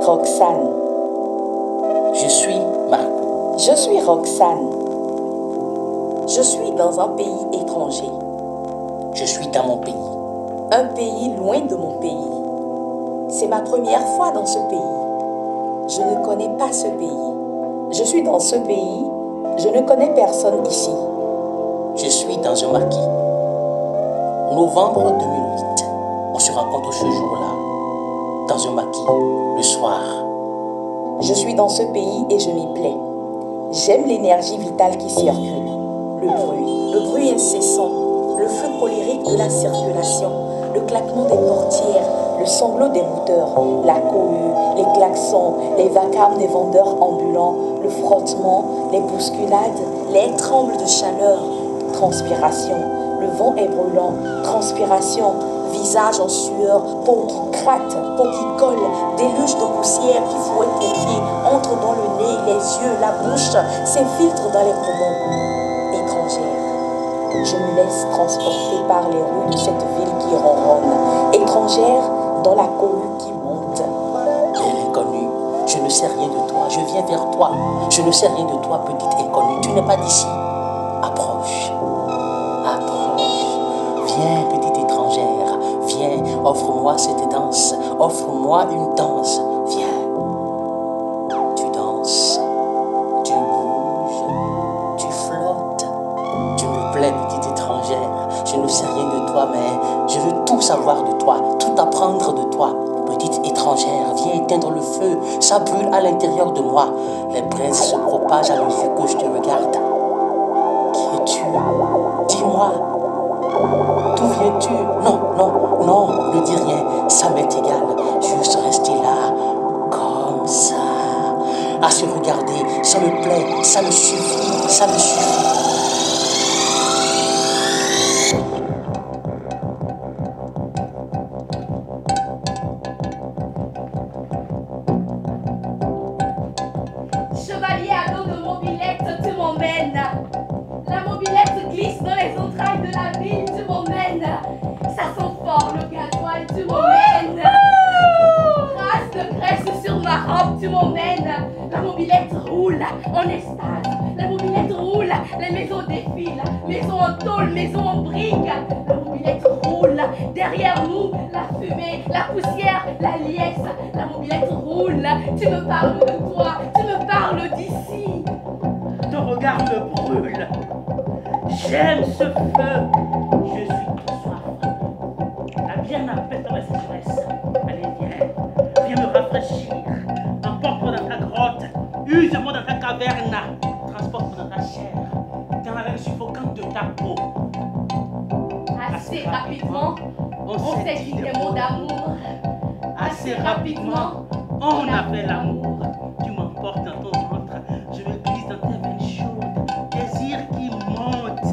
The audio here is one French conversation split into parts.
Roxane. Je suis Marco. Je suis Roxane. Je suis dans un pays étranger. Je suis dans mon pays. Un pays loin de mon pays. C'est ma première fois dans ce pays. Je ne connais pas ce pays. Je suis dans ce pays. Je ne connais personne ici. Je suis dans un maquis. Novembre 2008. On se rencontre ce jour-là. Dans un maquis. Le soir. Je suis dans ce pays et je m'y plais. J'aime l'énergie vitale qui circule. Le bruit incessant, le flux colérique de la circulation, le claquement des portières, le sanglot des moteurs, la cohue, les klaxons, les vacarmes des vendeurs ambulants, le frottement, les bousculades, les trembles de chaleur, transpiration, le vent est brûlant, transpiration, visage en sueur, peau qui craque, peau qui colle, déluge de poussière qui fouette les pieds, entre dans le nez, les yeux, la bouche, s'infiltre dans les poumons. Étrangère. Je me laisse transporter par les rues de cette ville qui ronronne. Étrangère dans la cohue qui monte. Belle inconnue, je ne sais rien de toi, je viens vers toi. Je ne sais rien de toi, petite inconnue, tu n'es pas d'ici. Approche, approche. Viens, petite étrangère, viens, offre-moi cette danse. Offre-moi une danse, viens. Tu danses, tu bouges, tu flottes. Tu me plais, petite étrangère. Je ne sais rien de toi, mais je veux tout savoir de toi, tout apprendre de toi. Petite étrangère, viens éteindre le feu, ça brûle à l'intérieur de moi. Les braises se propagent à mesure que je te regarde. Qui es-tu? Dis-moi. D'où viens-tu? Non, non, non, ne dis rien, ça m'est égal. Juste rester là, comme ça. À se regarder, ça me plaît, ça me suffit, ça me suffit. Chevalier à dos de mobilette, tu m'emmènes. La mobilette glisse dans les entrailles de la ville, tu m'emmènes. Ça sent fort le gasoil, tu m'emmènes. Trace de graisse sur ma robe, tu m'emmènes. La mobilette roule en extase. La mobilette roule, les maisons défilent. Maisons en tôle, maisons en briques. La mobilette roule, derrière nous, la fumée, la poussière, la liesse. La mobilette roule, tu me parles de toi, tu me parles d'ici. Ton regard me brûle. J'aime ce feu. Je suis trop soif. La bière m'appelle dans la sécheresse. Allez, viens. Viens me rafraîchir. Emporte-moi dans ta grotte. Use-moi dans ta caverne. Transporte-moi dans ta chair. Dans la veine suffocante de ta peau. Assez rapidement, on s'est dit des mots d'amour. Assez rapidement, on a fait l'amour. Tu m'emportes dans ton ventre. Je me glisse dans tes veines chaudes. Désir qui monte.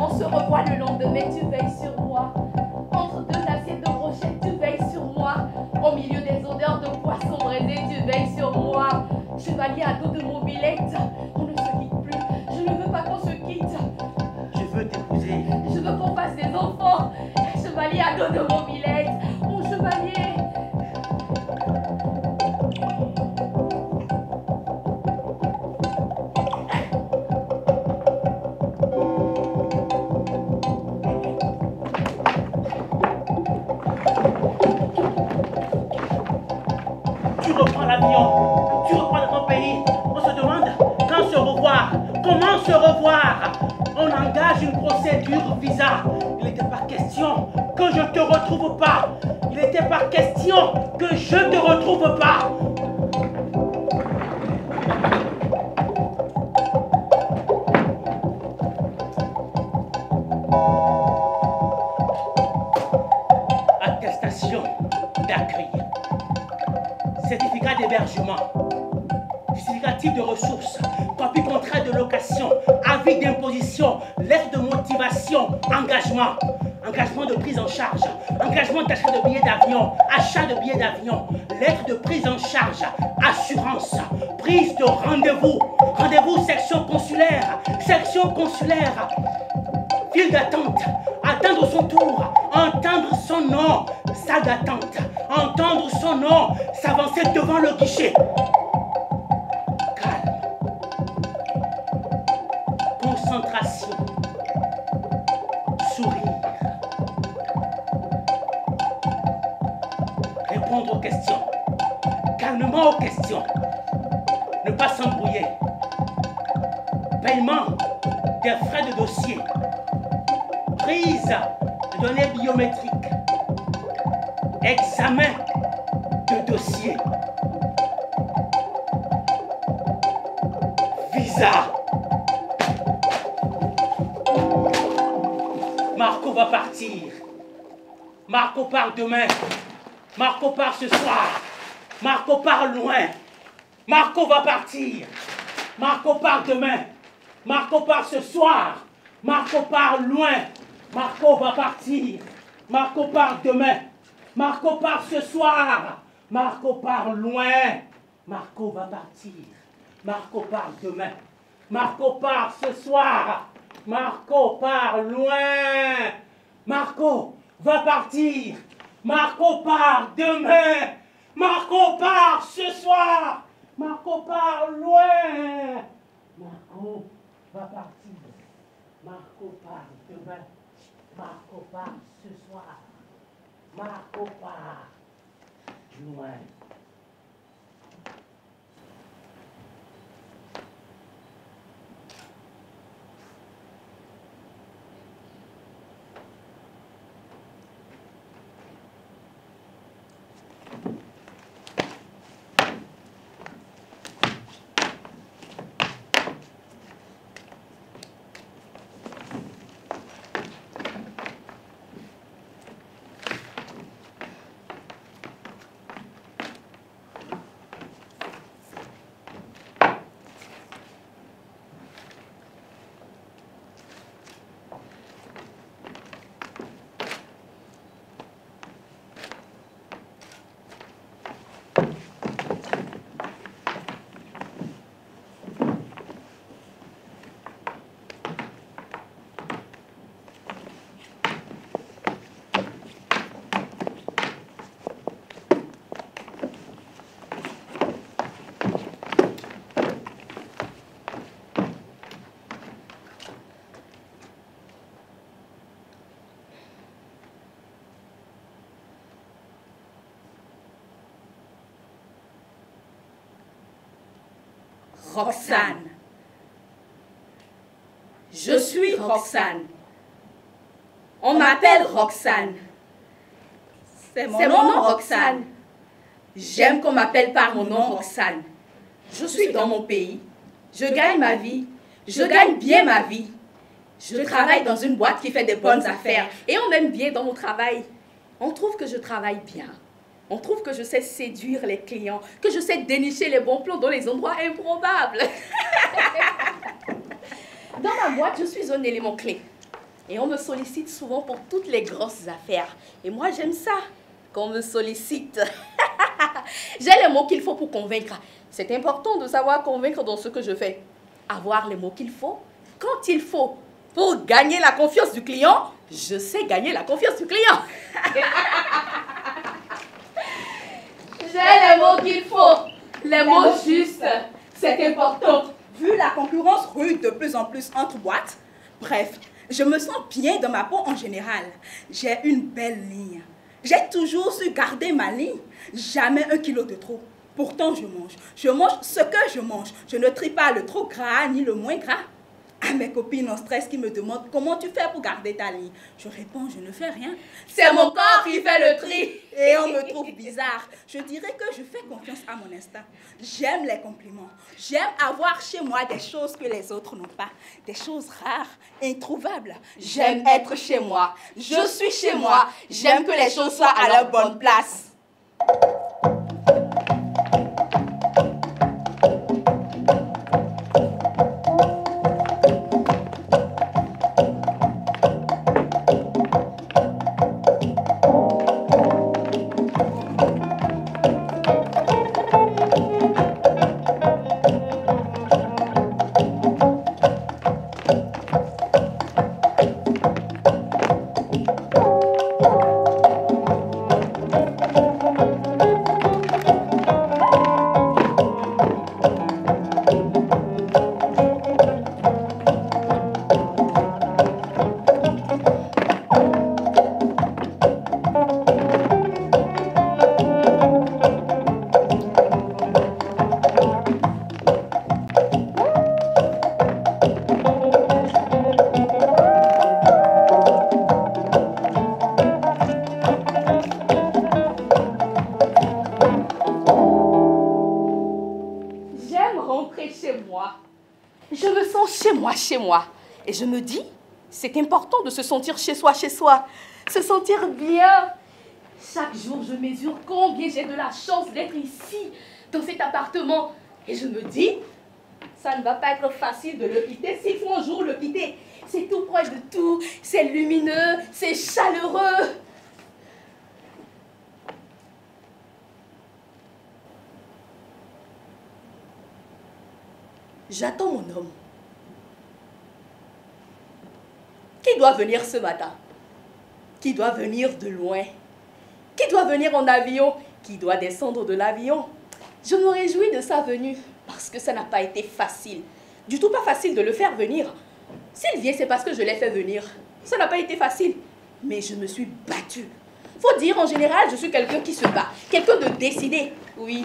On se revoit le lendemain, tu veilles sur moi. Entre deux assiettes de brochettes, tu veilles sur moi. Au milieu des odeurs de poisson braisé, tu veilles sur moi. Chevalier à dos de mobilette, on ne se quitte plus. Je ne veux pas qu'on se quitte. Je veux t'épouser. Je veux qu'on fasse des enfants. Chevalier à dos de mobilette, mon chevalier. Tu reprends l'avion, tu reprends dans ton pays. On se demande quand se revoir, comment se revoir. On engage une procédure visa. Il n'était pas question que je te retrouve pas. Il n'était pas question que je te retrouve pas. Attestation d'accueil. Certificat d'hébergement, justificatif de ressources, copie contrat de location, avis d'imposition, lettre de motivation, engagement, engagement de prise en charge, engagement d'achat de billets d'avion, achat de billets d'avion, lettre de prise en charge, assurance, prise de rendez-vous, rendez-vous section consulaire, file d'attente, attendre son tour, entendre son nom, salle d'attente, entendre son nom, s'avancer devant le guichet. Calme, concentration, sourire, répondre aux questions, calmement aux questions, ne pas s'embrouiller, paiement des frais de dossier, prise de données biométriques, examen de dossier, visa. Marco va partir. Marco part demain. Marco part ce soir. Marco part loin. Marco va partir. Marco part demain. Marco part ce soir. Marco part loin. Marco va partir. Marco part demain. Marco part ce soir. Marco part loin. Marco va partir. Marco part demain. Marco part ce soir. Marco part loin. Marco va partir. Marco part demain. Marco part ce soir. Marco part loin. Marco va partir. Marco part demain. Marco part ce soir. Marco part loin. Roxane. Je suis Roxane. On m'appelle Roxane. C'est mon nom, Roxane. J'aime qu'on m'appelle par mon nom, Roxane. Je suis dans mon pays. Je gagne ma vie. Je gagne bien ma vie. Je travaille dans une boîte qui fait des bonnes affaires. Et on m'aime bien dans mon travail. On trouve que je travaille bien. On trouve que je sais séduire les clients, que je sais dénicher les bons plans dans les endroits improbables. Dans ma boîte, je suis un élément clé. Et on me sollicite souvent pour toutes les grosses affaires. Et moi, j'aime ça, qu'on me sollicite. J'ai les mots qu'il faut pour convaincre. C'est important de savoir convaincre dans ce que je fais. Avoir les mots qu'il faut, quand il faut. Pour gagner la confiance du client, je sais gagner la confiance du client. J'ai les mots qu'il faut, les mots justes, c'est important. Vu la concurrence rude de plus en plus entre boîtes, bref, je me sens bien dans ma peau en général. J'ai une belle ligne. J'ai toujours su garder ma ligne, jamais 1 kilo de trop. Pourtant, je mange ce que je mange. Je ne trie pas le trop gras ni le moins gras. À mes copines en stress qui me demandent comment tu fais pour garder ta ligne. Je réponds, je ne fais rien. C'est mon corps qui fait le tri. Et on me trouve bizarre. Je dirais que je fais confiance à mon instinct. J'aime les compliments. J'aime avoir chez moi des choses que les autres n'ont pas. Des choses rares, introuvables. J'aime être chez moi. Je suis chez moi. J'aime que les choses soient à leur bonne place. moi. Je me sens chez moi. Et je me dis, c'est important de se sentir chez soi. Se sentir bien. Chaque jour, je mesure combien j'ai de la chance d'être ici, dans cet appartement. Et je me dis, ça ne va pas être facile de le quitter s'il faut un jour le quitter. C'est tout proche de tout, c'est lumineux, c'est chaleureux. J'attends mon homme. Qui doit venir ce matin? Qui doit venir de loin? Qui doit venir en avion? Qui doit descendre de l'avion? Je me réjouis de sa venue parce que ça n'a pas été facile. Du tout pas facile de le faire venir. S'il vient, c'est parce que je l'ai fait venir. Ça n'a pas été facile. Mais je me suis battue. Faut dire, en général, je suis quelqu'un qui se bat. Quelqu'un de décidé. Oui.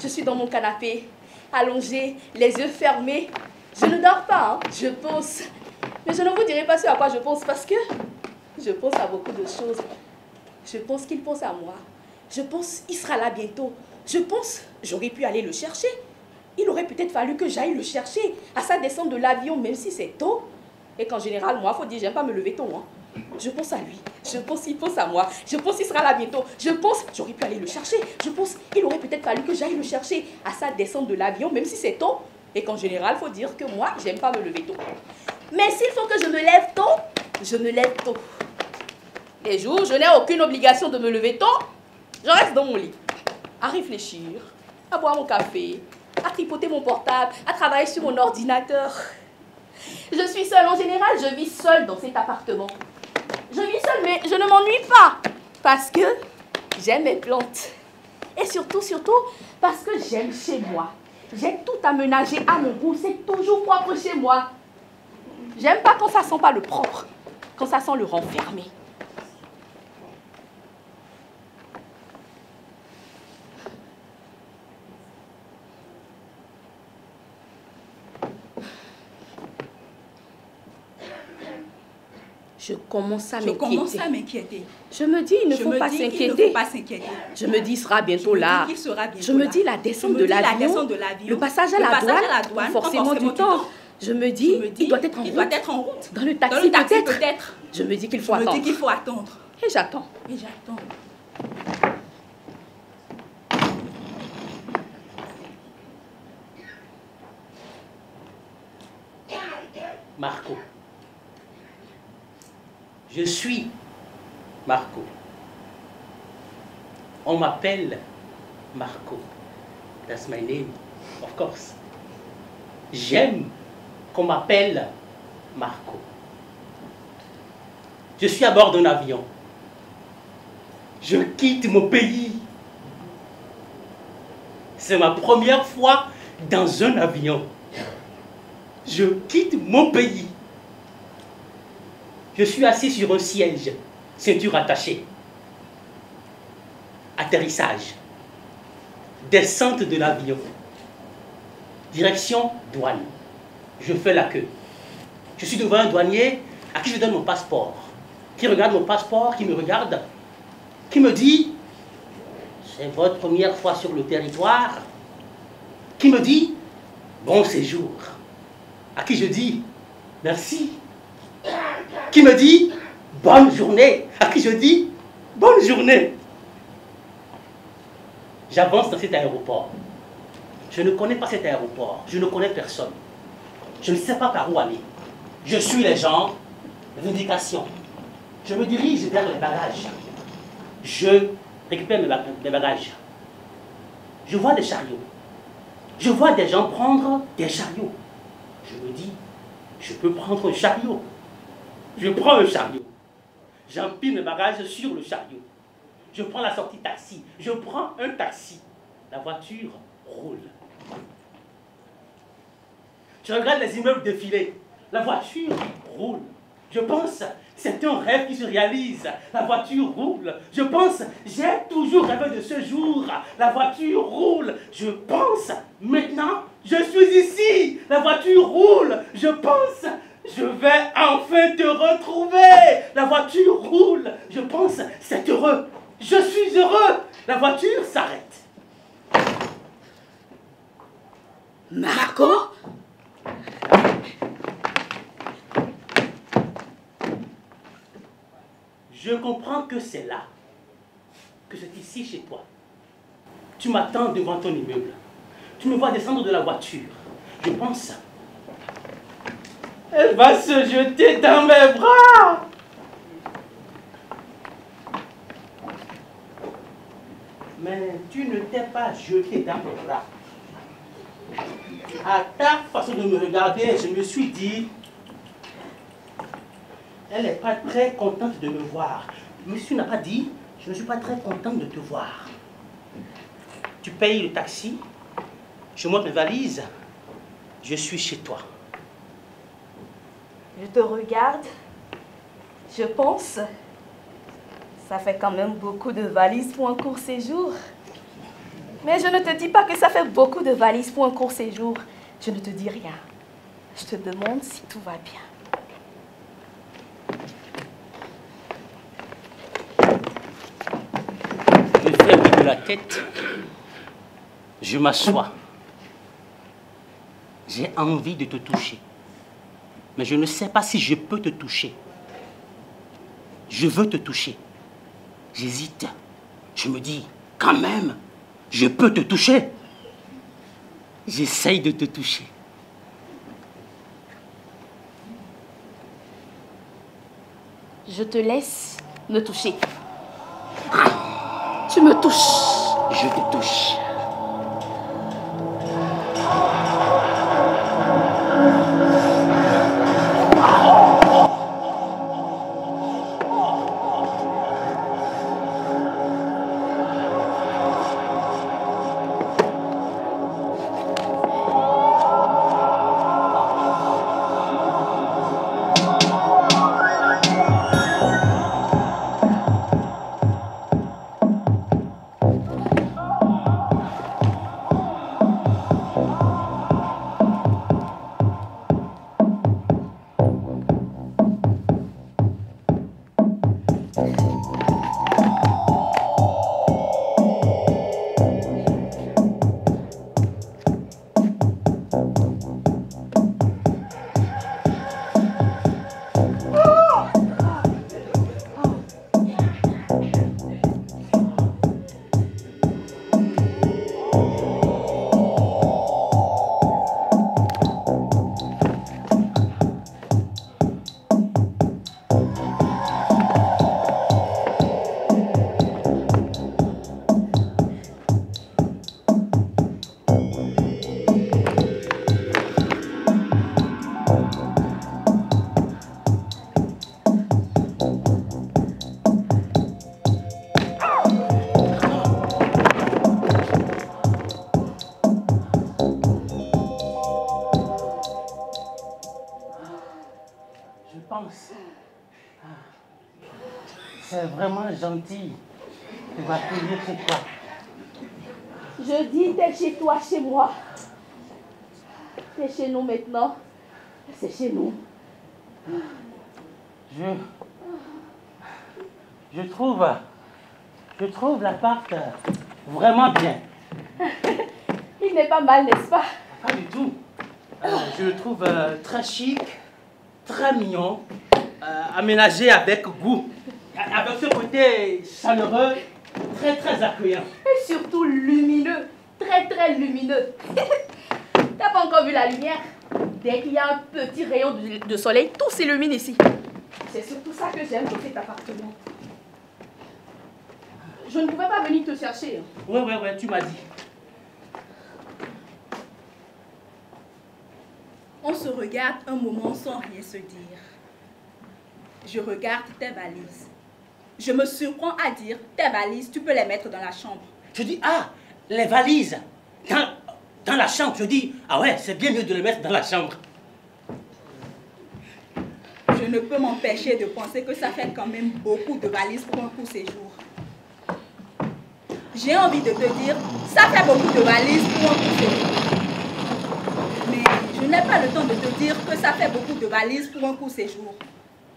Je suis dans mon canapé, allongée, les yeux fermés. Je ne dors pas, hein. Je pense. Mais je ne vous dirai pas ce à quoi je pense parce que je pense à beaucoup de choses. Je pense qu'il pense à moi. Je pense qu'il sera là bientôt. Je pense j'aurais pu aller le chercher. Il aurait peut-être fallu que j'aille le chercher à sa descente de l'avion, même si c'est tôt. Et qu'en général, moi, il faut dire, j'aime pas me lever tôt. Hein. Je pense à lui. Je pense qu'il pense à moi. Je pense qu'il sera là bientôt. Je pense j'aurais pu aller le chercher. Je pense qu'il aurait peut-être fallu que j'aille le chercher à sa descente de l'avion, même si c'est tôt. Et qu'en général, il faut dire que moi, j'aime pas me lever tôt. Mais s'il faut que je me lève tôt, je me lève tôt. Les jours où je n'ai aucune obligation de me lever tôt, je reste dans mon lit, à réfléchir, à boire mon café, à tripoter mon portable, à travailler sur mon ordinateur. Je suis seule. En général, je vis seule dans cet appartement. Je vis seule, mais je ne m'ennuie pas. Parce que j'aime mes plantes. Et surtout, parce que j'aime chez moi. J'ai tout aménagé à mon goût. C'est toujours propre chez moi. J'aime pas quand ça sent pas le propre. Quand ça sent le renfermé. Je commence à m'inquiéter. Je me dis, il ne faut pas s'inquiéter. Je me dis, il sera bientôt là. Je me dis, la descente de l'avion, le passage à la douane, forcément du temps. Je me dis, il doit être en route. Dans le taxi peut-être. Je me dis qu'il faut attendre. Et j'attends. Marco. Je suis Marco. On m'appelle Marco. That's my name, of course. J'aime qu'on m'appelle Marco. Je suis à bord d'un avion. Je quitte mon pays. C'est ma première fois dans un avion. Je quitte mon pays. Je suis assis sur un siège, ceinture attachée. Atterrissage. Descente de l'avion. Direction douane. Je fais la queue. Je suis devant un douanier à qui je donne mon passeport. Qui regarde mon passeport, qui me regarde, qui me dit « C'est votre première fois sur le territoire ?» Qui me dit « Bon séjour » à qui je dis « Merci » qui me dit « Bonne journée » à qui je dis « Bonne journée ». J'avance dans cet aéroport. Je ne connais pas cet aéroport. Je ne connais personne. Je ne sais pas par où aller. Je suis les gens, l'indication. Je me dirige vers les bagages. Je récupère mes bagages. Je vois des chariots. Je vois des gens prendre des chariots. Je me dis, je peux prendre un chariot. Je prends un chariot. J'empile mes bagages sur le chariot. Je prends la sortie taxi. Je prends un taxi. La voiture roule. Je regarde les immeubles défiler. La voiture roule. Je pense, c'est un rêve qui se réalise. La voiture roule. Je pense, j'ai toujours rêvé de ce jour. La voiture roule. Je pense, maintenant, je suis ici. La voiture roule. Je pense, je vais enfin te retrouver. La voiture roule. Je pense, c'est heureux. Je suis heureux. La voiture s'arrête. Marco? Je comprends que c'est là, que c'est ici chez toi. Tu m'attends devant ton immeuble. Tu me vois descendre de la voiture. Je pense. Elle va se jeter dans mes bras. Mais tu ne t'es pas jeté dans mes bras. À ta façon de me regarder, je me suis dit, elle n'est pas très contente de me voir. Monsieur n'a pas dit, je ne suis pas très contente de te voir. Tu payes le taxi, je monte mes valises, je suis chez toi. Je te regarde, je pense, ça fait quand même beaucoup de valises pour un court séjour. Mais je ne te dis pas que ça fait beaucoup de valises pour un court séjour. Je ne te dis rien. Je te demande si tout va bien. Je fais oui de la tête, je m'assois. J'ai envie de te toucher. Mais je ne sais pas si je peux te toucher. Je veux te toucher. J'hésite. Je me dis, quand même, je peux te toucher. J'essaye de te toucher. Je te laisse me toucher. Tu me touches. Je te touche. C'est vraiment gentil de m'accueillir chez toi. Je dis, t'es chez toi, chez moi. T'es chez nous maintenant. C'est chez nous. Je trouve l'appart vraiment bien. Il n'est pas mal, n'est-ce pas? Pas du tout. Je le trouve très chic, très mignon, aménagé avec goût. Avec ce côté chaleureux, très très accueillant. Et surtout lumineux, très très lumineux. T'as pas encore vu la lumière? Dès qu'il y a un petit rayon de soleil, tout s'illumine ici. C'est surtout ça que j'aime dans cet appartement. Je ne pouvais pas venir te chercher. Ouais, tu m'as dit. On se regarde un moment sans rien se dire. Je regarde tes valises. Je me surprends à dire, tes valises, tu peux les mettre dans la chambre. Je dis, ah, les valises, dans la chambre. Je dis, ah ouais, c'est bien mieux de les mettre dans la chambre. Je ne peux m'empêcher de penser que ça fait quand même beaucoup de valises pour un court séjour. J'ai envie de te dire, ça fait beaucoup de valises pour un court séjour. Mais je n'ai pas le temps de te dire que ça fait beaucoup de valises pour un court séjour.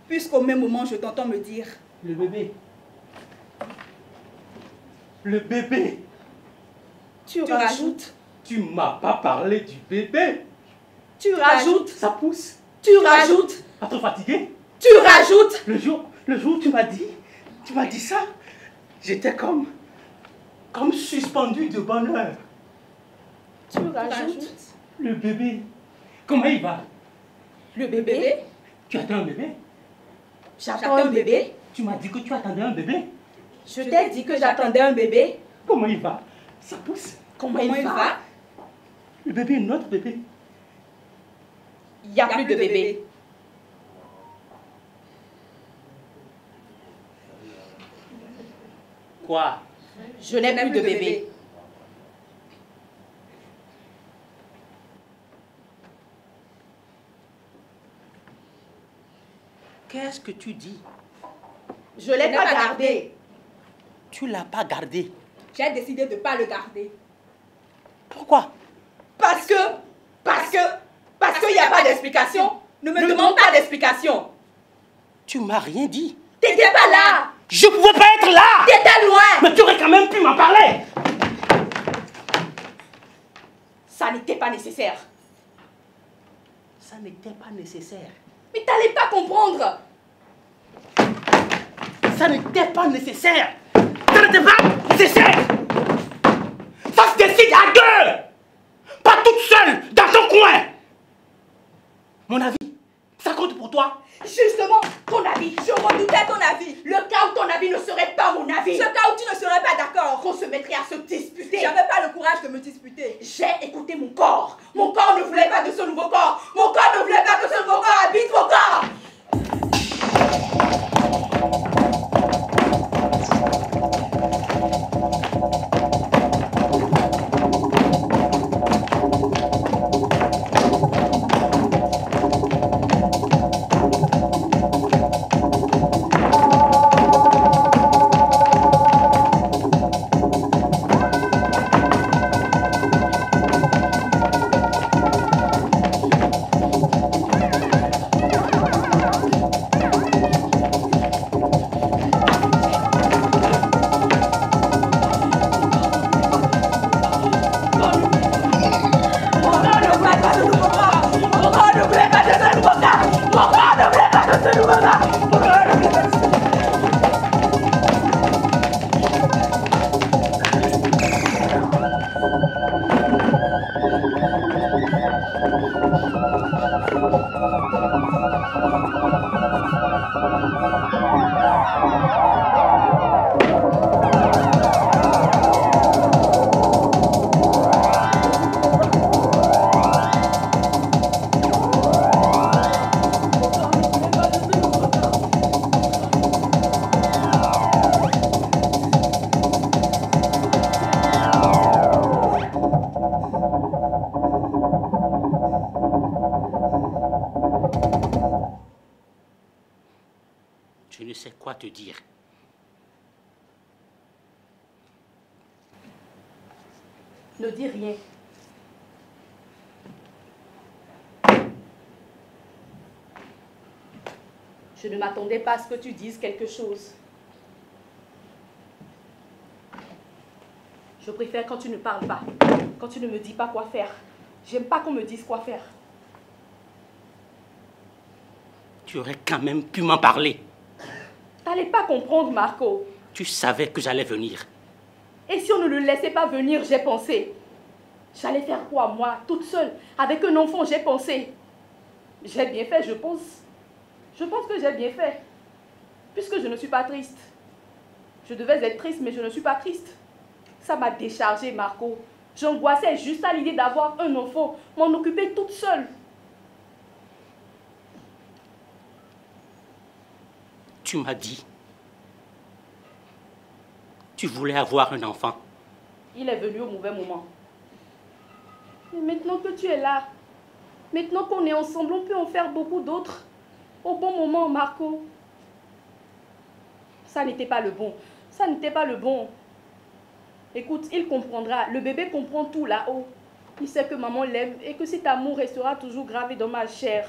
Puisqu'au même moment, je t'entends me dire... Le bébé. Le bébé. Tu rajoutes Tu m'as pas parlé du bébé. Tu rajoutes. Ça pousse. Tu rajoutes. Pas trop fatigué? Tu rajoutes. Le jour où tu m'as dit ça, j'étais comme suspendu de bonheur. Tu rajoutes. Le bébé, comment il va? Le bébé? Tu attends un bébé? J'attends un bébé. Tu m'as dit que tu attendais un bébé. Je t'ai dit que j'attendais un bébé. Comment il va? Ça pousse. Comment il va? Le bébé est notre bébé. Il n'y a plus de bébé. Quoi? Je n'ai plus de bébé. Qu'est-ce que tu dis? Je ne l'ai pas gardé. Tu l'as pas gardé. J'ai décidé de ne pas le garder. Pourquoi? Parce qu'il n'y a pas d'explication. Ne me demande pas d'explication. Tu m'as rien dit. T'étais pas là. Je pouvais pas être là. T'étais loin. Mais tu aurais quand même pu m'en parler. Ça n'était pas nécessaire. Ça n'était pas nécessaire. Mais t'allais pas comprendre. Ça n'était pas nécessaire. Ça n'était pas nécessaire. Ça se décide à deux. Pas toute seule, dans ton coin. Mon avis, ça compte pour toi? Justement, ton avis. Je redoutais ton avis. Le cas où ton avis ne serait pas mon avis. Ce cas où tu ne serais pas d'accord. Qu'on se mettrait à se disputer. J'avais pas le courage de me disputer. J'ai écouté mon corps. Mon corps ne voulait pas de ce nouveau corps. Mon corps ne voulait pas que ce nouveau corps habite mon corps. Je ne sais quoi te dire. Ne dis rien. Je ne m'attendais pas à ce que tu dises quelque chose. Je préfère quand tu ne parles pas, quand tu ne me dis pas quoi faire. J'aime pas qu'on me dise quoi faire. Tu aurais quand même pu m'en parler. T'allais pas comprendre, Marco. Tu savais que j'allais venir. Et si on ne le laissait pas venir, j'ai pensé. J'allais faire quoi, moi, toute seule, avec un enfant, j'ai pensé. J'ai bien fait, je pense. Je pense que j'ai bien fait. Puisque je ne suis pas triste. Je devais être triste, mais je ne suis pas triste. Ça m'a déchargée, Marco. J'angoissais juste à l'idée d'avoir un enfant, m'en occuper toute seule. Tu m'as dit. Tu voulais avoir un enfant. Il est venu au mauvais moment. Mais maintenant que tu es là, maintenant qu'on est ensemble, on peut en faire beaucoup d'autres. Au bon moment, Marco. Ça n'était pas le bon. Ça n'était pas le bon. Écoute, il comprendra. Le bébé comprend tout là-haut. Il sait que maman l'aime et que cet amour restera toujours gravé dans ma chair.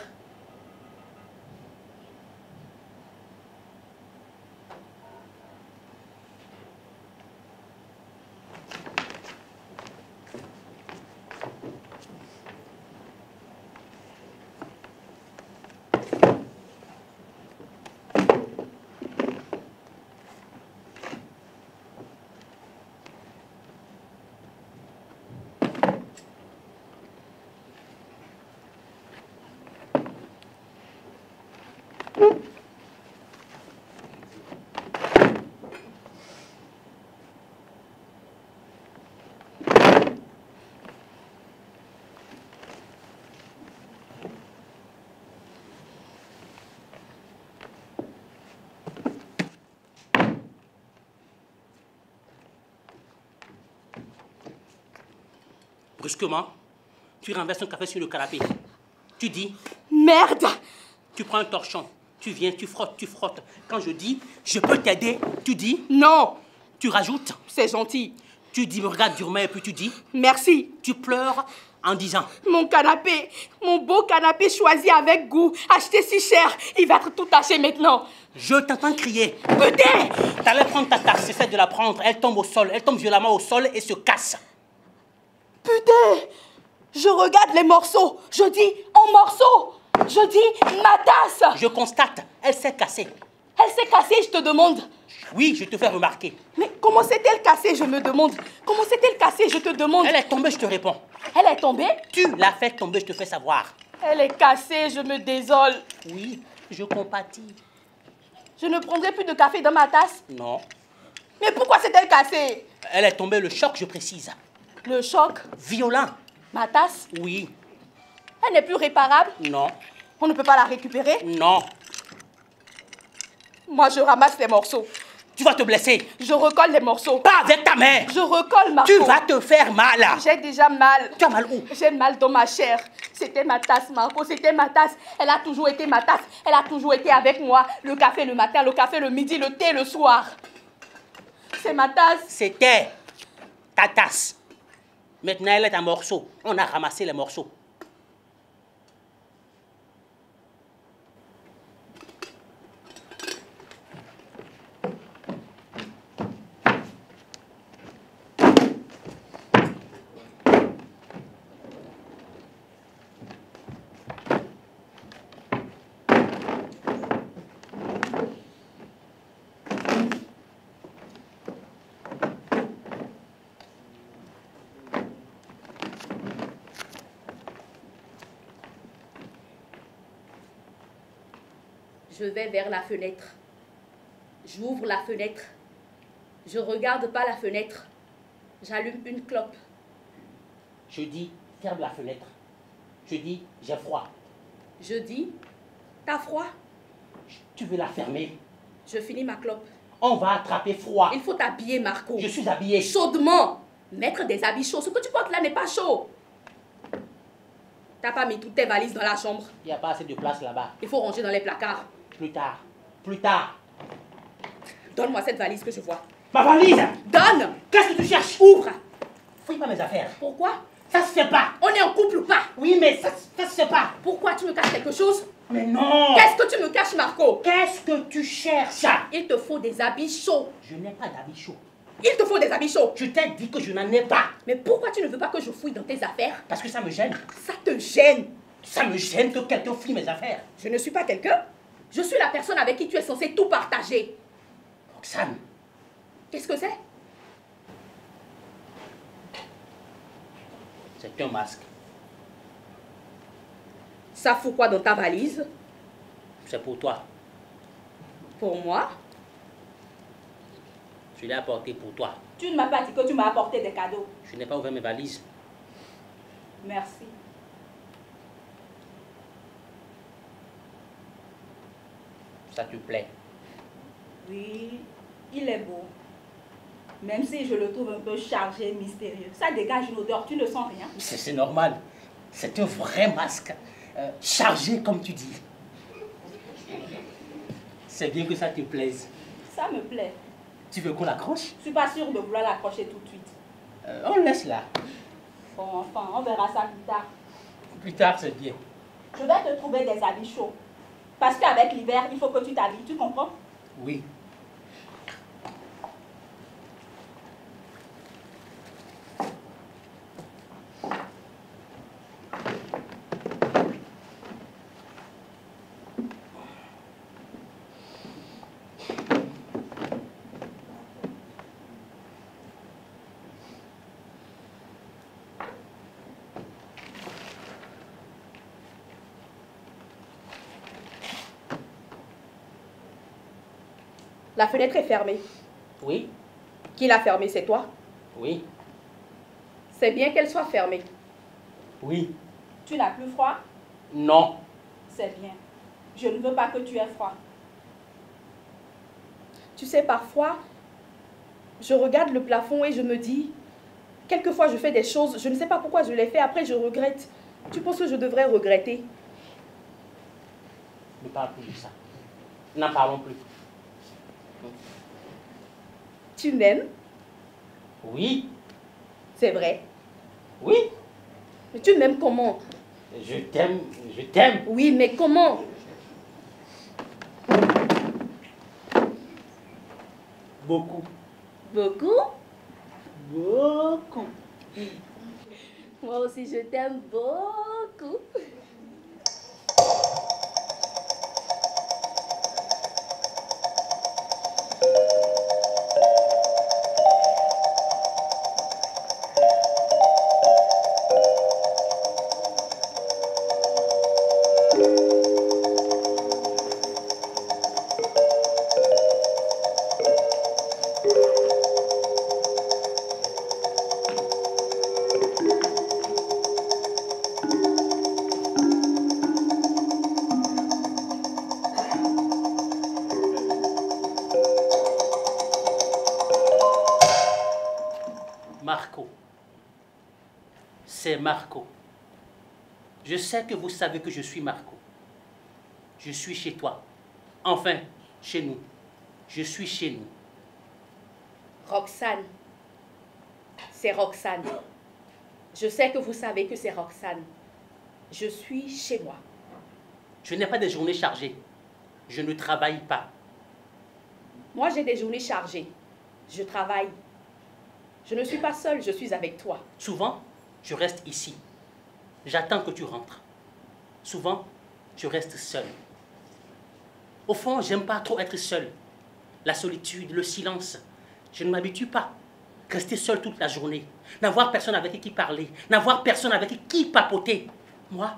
Brusquement, tu renverses un café sur le canapé. Tu dis... Merde! Tu prends un torchon. Tu viens, tu frottes, tu frottes. Quand je dis, je peux t'aider, tu dis... Non! Tu rajoutes... C'est gentil. Tu dis, me regarde durement et puis tu dis... Merci. Tu pleures en disant... Mon canapé, mon beau canapé choisi avec goût, acheté si cher, il va être tout taché maintenant. Je t'entends crier. Putain! T'allais prendre ta tasse, essaie de la prendre. Elle tombe au sol, elle tombe violemment au sol et se casse. Putain! Je regarde les morceaux. Je dis en morceaux. Je dis ma tasse. Je constate, elle s'est cassée. Elle s'est cassée, je te demande. Oui, je te fais remarquer. Mais comment s'est-elle cassée, je me demande. Comment s'est-elle cassée, je te demande. Elle est tombée, je te réponds. Elle est tombée? Tu l'as fait tomber, je te fais savoir. Elle est cassée, je me désole. Oui, je compatis. Je ne prendrai plus de café dans ma tasse? Non. Mais pourquoi s'est-elle cassée? Elle est tombée, le choc, je précise. Le choc? Violent. Ma tasse? Oui. Elle n'est plus réparable? Non. On ne peut pas la récupérer? Non. Moi, je ramasse les morceaux. Tu vas te blesser. Je recolle les morceaux. Pas avec ta main. Je recolle, Marco. Tu vas te faire mal. J'ai déjà mal. Tu as mal où? J'ai mal dans ma chair. C'était ma tasse, Marco. C'était ma tasse. Elle a toujours été ma tasse. Elle a toujours été avec moi. Le café le matin, le café le midi, le thé le soir. C'est ma tasse. C'était ta tasse. Maintenant, elle est en morceaux. On a ramassé les morceaux. Je vais vers la fenêtre. J'ouvre la fenêtre. Je regarde pas la fenêtre. J'allume une clope. Je dis, ferme la fenêtre. Je dis, j'ai froid. Je dis, t'as froid? Tu veux la fermer? Je finis ma clope. On va attraper froid. Il faut t'habiller, Marco. Je suis habillé. Chaudement. Mettre des habits chauds. Ce que tu portes là n'est pas chaud. T'as pas mis toutes tes valises dans la chambre. Il n'y a pas assez de place là-bas. Il faut ranger dans les placards. Plus tard. Plus tard. Donne-moi cette valise que je vois. Ma valise! Donne! Qu'est-ce que tu cherches? Ouvre! Fouille pas mes affaires. Pourquoi? Ça se fait pas. On est en couple ou pas? Oui, mais ça se fait pas. Pourquoi tu me caches quelque chose? Mais non! Qu'est-ce que tu me caches, Marco? Qu'est-ce que tu cherches? Il te faut des habits chauds. Je n'ai pas d'habits chauds. Il te faut des habits chauds. Je t'ai dit que je n'en ai pas. Mais pourquoi tu ne veux pas que je fouille dans tes affaires? Parce que ça me gêne. Ça te gêne. Ça me gêne que quelqu'un fouille mes affaires. Je ne suis pas quelqu'un. Je suis la personne avec qui tu es censé tout partager. Roxane. Qu'est-ce que c'est? C'est un masque. Ça fout quoi dans ta valise? C'est pour toi. Pour moi? Je l'ai apporté pour toi. Tu ne m'as pas dit que tu m'as apporté des cadeaux. Je n'ai pas ouvert mes valises. Merci. Ça te plaît? Oui, il est beau. Même si je le trouve un peu chargé, mystérieux. Ça dégage une odeur, tu ne sens rien. C'est normal. C'est un vrai masque. Chargé, comme tu dis. C'est bien que ça te plaise. Ça me plaît. Tu veux qu'on l'accroche? Je suis pas sûre de vouloir l'accrocher tout de suite. On laisse là. Bon, enfin, on verra ça plus tard. Plus tard, c'est bien. Je vais te trouver des habits chauds. Parce qu'avec l'hiver, il faut que tu t'habilles, tu comprends? Oui. La fenêtre est fermée. Oui, Qui l'a fermée, c'est toi? oui, C'est bien qu'elle soit fermée. oui. Tu n'as plus froid? Non. C'est bien. Je ne veux pas que tu aies froid. Tu sais, parfois, je regarde le plafond et je me dis, quelquefois je fais des choses, je ne sais pas pourquoi je les fais, après je regrette. Tu penses que je devrais regretter? Ne parle plus de ça. N'en parlons plus. Tu m'aimes? Oui, C'est vrai. oui. Mais tu m'aimes comment? Je t'aime, je t'aime. Oui, mais comment? Beaucoup. Beaucoup? Beaucoup. Moi aussi, je t'aime beaucoup. Marco. C'est Marco. Je sais que vous savez que je suis Marco. Je suis chez toi. Enfin, chez nous. Je suis chez nous. Roxane. C'est Roxane. Je sais que vous savez que c'est Roxane. Je suis chez moi. Je n'ai pas des journées chargées. Je ne travaille pas. Moi, j'ai des journées chargées. Je travaille. Je ne suis pas seule, je suis avec toi. Souvent, je reste ici. J'attends que tu rentres. Souvent, je reste seul. Au fond, j'aime pas trop être seul. La solitude, le silence. Je ne m'habitue pas. Rester seul toute la journée. N'avoir personne avec qui parler. N'avoir personne avec qui papoter. Moi,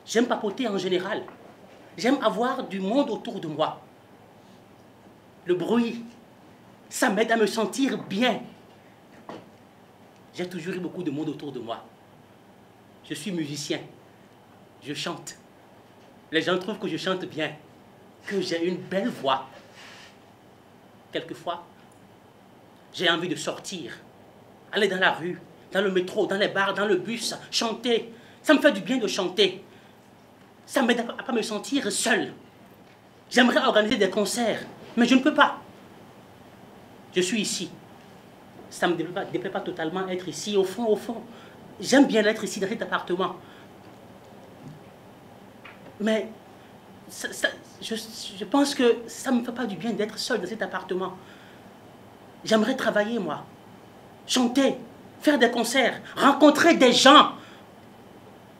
j'aime papoter en général. J'aime avoir du monde autour de moi. Le bruit, ça m'aide à me sentir bien. J'ai toujours eu beaucoup de monde autour de moi. Je suis musicien. Je chante. Les gens trouvent que je chante bien, que j'ai une belle voix. Quelquefois, j'ai envie de sortir, aller dans la rue, dans le métro, dans les bars, dans le bus, chanter. Ça me fait du bien de chanter. Ça m'aide à ne pas me sentir seul. J'aimerais organiser des concerts, mais je ne peux pas. Je suis ici. Ça ne me déplaît pas totalement être ici. Au fond, j'aime bien être ici dans cet appartement. Mais je pense que ça ne me fait pas du bien d'être seul dans cet appartement. J'aimerais travailler, moi. Chanter, faire des concerts, rencontrer des gens,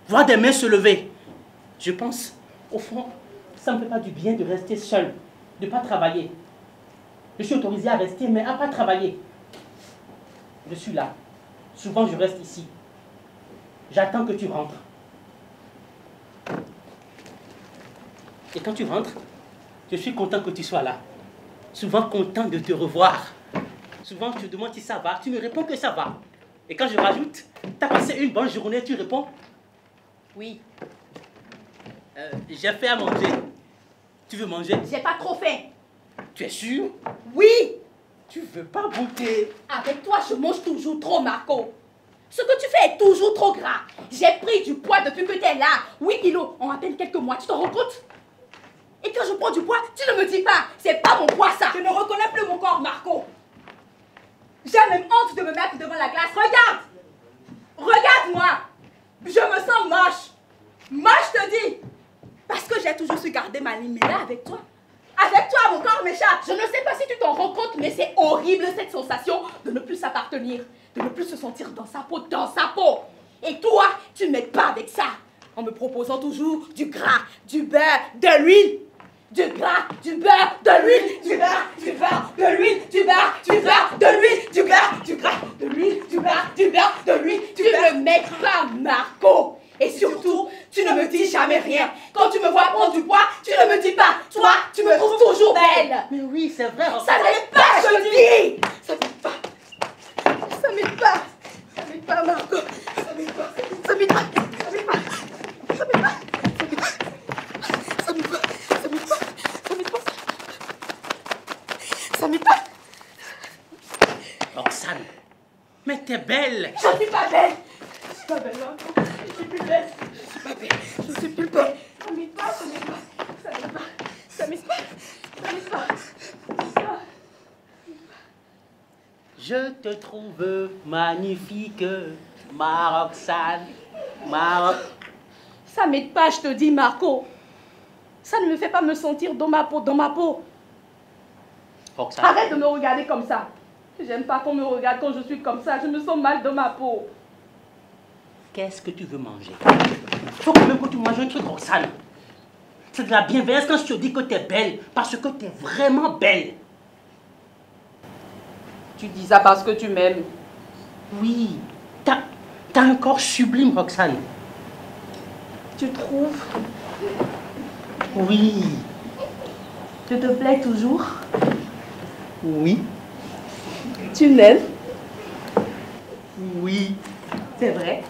voir des mains se lever. Je pense, au fond, ça ne me fait pas du bien de rester seul, de ne pas travailler. Je suis autorisé à rester, mais à ne pas travailler. Je suis là. Souvent, je reste ici. J'attends que tu rentres. Et quand tu rentres, je suis content que tu sois là. Souvent content de te revoir. Souvent, je te demande si ça va. Tu me réponds que ça va. Et quand je rajoute, tu as passé une bonne journée, tu réponds Oui. J'ai fait à manger. Tu veux manger? J'ai pas trop faim. Tu es sûr? Oui. Tu veux pas goûter? Avec toi, je mange toujours trop, Marco. Ce que tu fais est toujours trop gras. J'ai pris du poids depuis que tu es là. 8 kilos en à peine quelques mois. Tu t'en rends compte? Et quand je prends du poids, tu ne me dis pas. C'est pas mon poids, ça. Je ne reconnais plus mon corps, Marco. J'ai même honte de me mettre devant la glace. Regarde! Regarde-moi! Je me sens moche. Moche, je te dis. Parce que j'ai toujours su garder ma ligne. Mais là, avec toi, mon corps m'échappe. Je ne sais pas si tu t'en rends compte, mais c'est horrible cette sensation de ne plus s'appartenir, de ne plus se sentir dans sa peau. Et toi, tu ne m'aides pas avec ça, en me proposant toujours du gras, du beurre, de l'huile. Du gras, du beurre, de l'huile, du beurre, de l'huile, du beurre, de l'huile, du beurre, de l'huile, du beurre, de l'huile. Tu ne m'aides pas, Marco. Et surtout, Tu ne me dis jamais rien. Quand tu me vois prendre du poids, tu ne me dis pas. Toi, tu me trouves toujours belle. Mais oui, c'est vrai. Ça m'aide pas, je te dis. Ça m'aide pas. Ça m'aide pas. Ça m'aide pas, Marco. Ça m'aide pas. Ça m'aide pas. Ça m'aide pas. Ça m'aide pas. Ça m'aide pas. Ça m'aide pas. Ça m'aide pas. Ça m'aide pas. Roxane, mais t'es belle. Je suis pas belle. Je suis pas belle, Marco. Je suis plus belle. Je suis pas belle. Je suis plus belle. Ça m'aide pas. Ça m'aide pas. Ça m'aide pas. Ça m'aide pas. Ça m'aide pas. Je te trouve magnifique, ma Roxane. Ça m'aide pas, je te dis, Marco. Ça ne me fait pas me sentir dans ma peau. Roxane. Arrête de me regarder comme ça. J'aime pas qu'on me regarde quand je suis comme ça. Je me sens mal dans ma peau. Qu'est-ce que tu veux manger? Faut quand même que tu manges un truc, Roxane. C'est de la bienveillance quand je te dis que t'es belle, parce que t'es vraiment belle. Tu dis ça parce que tu m'aimes. Oui, t'as un corps sublime, Roxane. Tu trouves? Oui. Je te plais toujours? Oui. Tu m'aimes? Oui. C'est vrai?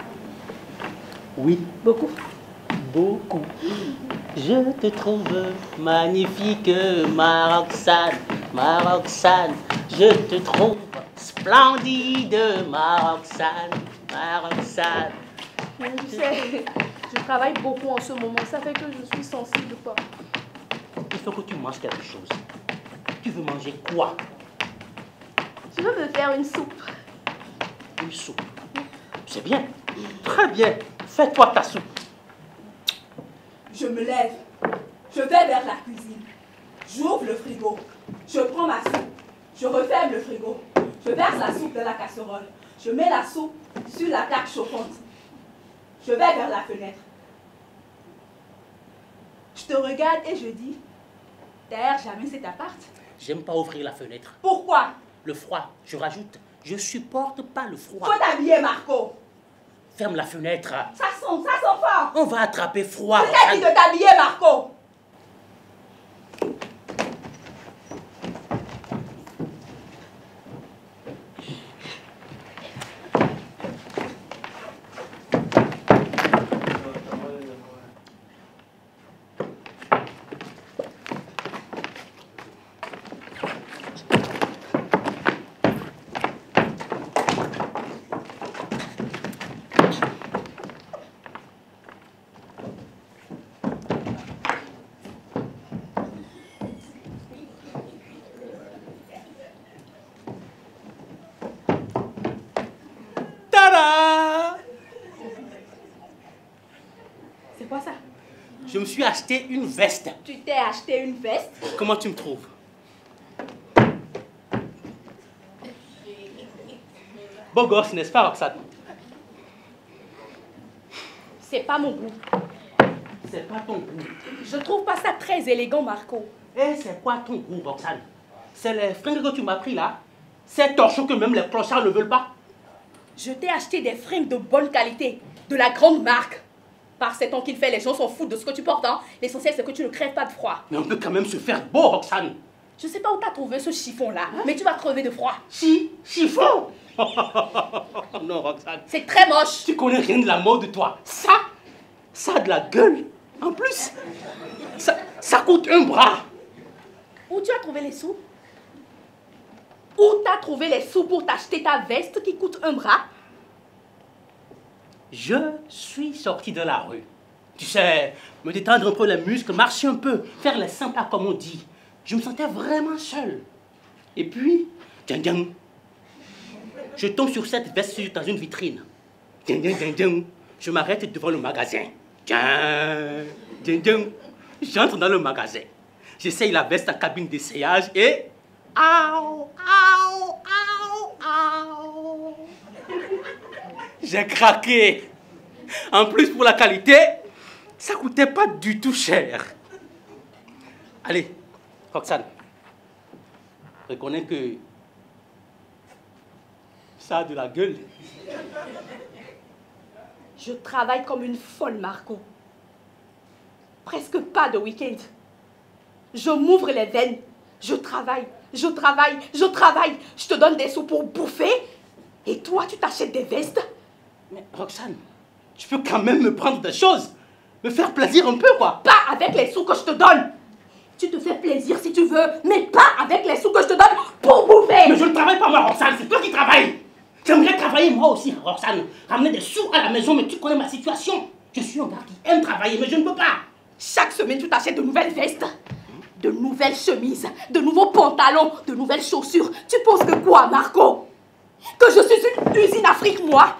Oui. Beaucoup? Beaucoup. Je te trouve magnifique, ma Roxane. Je te trouve splendide, ma Roxane. Tu sais, je travaille beaucoup en ce moment. Ça fait que je suis sensible, quoi. Il faut que tu manges quelque chose. Tu veux manger quoi? Tu veux me faire une soupe? Une soupe. C'est bien. Très bien. Fais-toi ta soupe. Je me lève. Je vais vers la cuisine. J'ouvre le frigo. Je prends ma soupe. Je referme le frigo. Je verse la soupe dans la casserole. Je mets la soupe sur la plaque chauffante. Je vais vers la fenêtre. Je te regarde et je dis, t'aères jamais cet appart? J'aime pas ouvrir la fenêtre. Pourquoi? Le froid, je rajoute. Je supporte pas le froid. Faut t'habiller, Marco. Ferme la fenêtre. Ça sent fort. On va attraper froid. Je t'ai dit de t'habiller, Marco. C'est quoi ça? Je me suis acheté une veste. Tu t'es acheté une veste? Comment tu me trouves? Beau gosse, n'est-ce pas, Roxane? C'est pas mon goût. C'est pas ton goût. Je trouve pas ça très élégant, Marco. Et c'est quoi ton goût, Roxane? C'est les fringues que tu m'as pris là? Ces torchons que même les clochards ne veulent pas? Je t'ai acheté des fringues de bonne qualité, de la grande marque. Par ces temps qu'il fait, les gens s'en foutent de ce que tu portes, hein. L'essentiel, c'est que tu ne crèves pas de froid. Mais on peut quand même se faire beau, Roxane. Je sais pas où t'as trouvé ce chiffon-là, mais tu vas crever de froid. Chiffon. Non, Roxane. C'est très moche. Tu connais rien de la mode, toi. Ça a de la gueule. En plus, ça coûte un bras. Où tu as trouvé les sous? Où t'as trouvé les sous pour t'acheter ta veste qui coûte un bras? Je suis sorti de la rue. Tu sais, me détendre un peu les muscles, marcher un peu, faire les 100 pas comme on dit. Je me sentais vraiment seul. Et puis, ding, je tombe sur cette veste dans une vitrine. Ding. Je m'arrête devant le magasin. Ding. J'entre dans le magasin. J'essaye la veste en cabine d'essayage et... Aouh. J'ai craqué. En plus, pour la qualité, ça coûtait pas du tout cher. Allez, Roxane, reconnais que ça a de la gueule. Je travaille comme une folle, Marco. Presque pas de week-end. Je m'ouvre les veines. Je travaille. Je te donne des sous pour bouffer. Et toi, tu t'achètes des vestes. Mais Roxane, tu peux quand même me prendre des choses. Me faire plaisir un peu, quoi. Pas avec les sous que je te donne. Tu te fais plaisir si tu veux, mais pas avec les sous que je te donne pour bouffer. Mais je ne travaille pas, moi, Roxane. C'est toi qui travailles. J'aimerais travailler, moi aussi, Roxane. Ramener des sous à la maison, mais tu connais ma situation. Je suis un gars qui aime travailler, mais je ne peux pas. Chaque semaine, tu t'achètes de nouvelles vestes, de nouvelles chemises, de nouveaux pantalons, de nouvelles chaussures. Tu penses que quoi, Marco? Que je suis une usine Afrique, moi?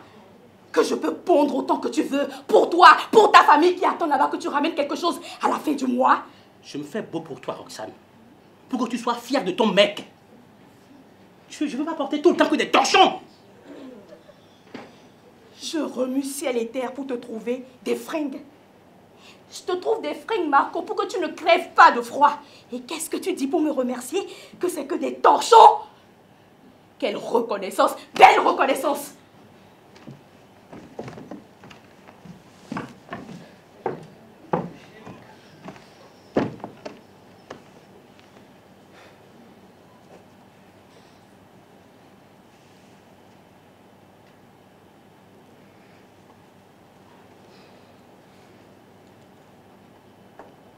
Que je peux pondre autant que tu veux pour toi, pour ta famille qui attend là-bas que tu ramènes quelque chose à la fin du mois? Je me fais beau pour toi, Roxane. Pour que tu sois fière de ton mec. Je ne veux pas porter tout le temps que des torchons. Je remue ciel et terre pour te trouver des fringues. Je te trouve des fringues, Marco, pour que tu ne crèves pas de froid. Et qu'est-ce que tu dis pour me remercier? Que c'est que des torchons? Quelle reconnaissance! Belle reconnaissance!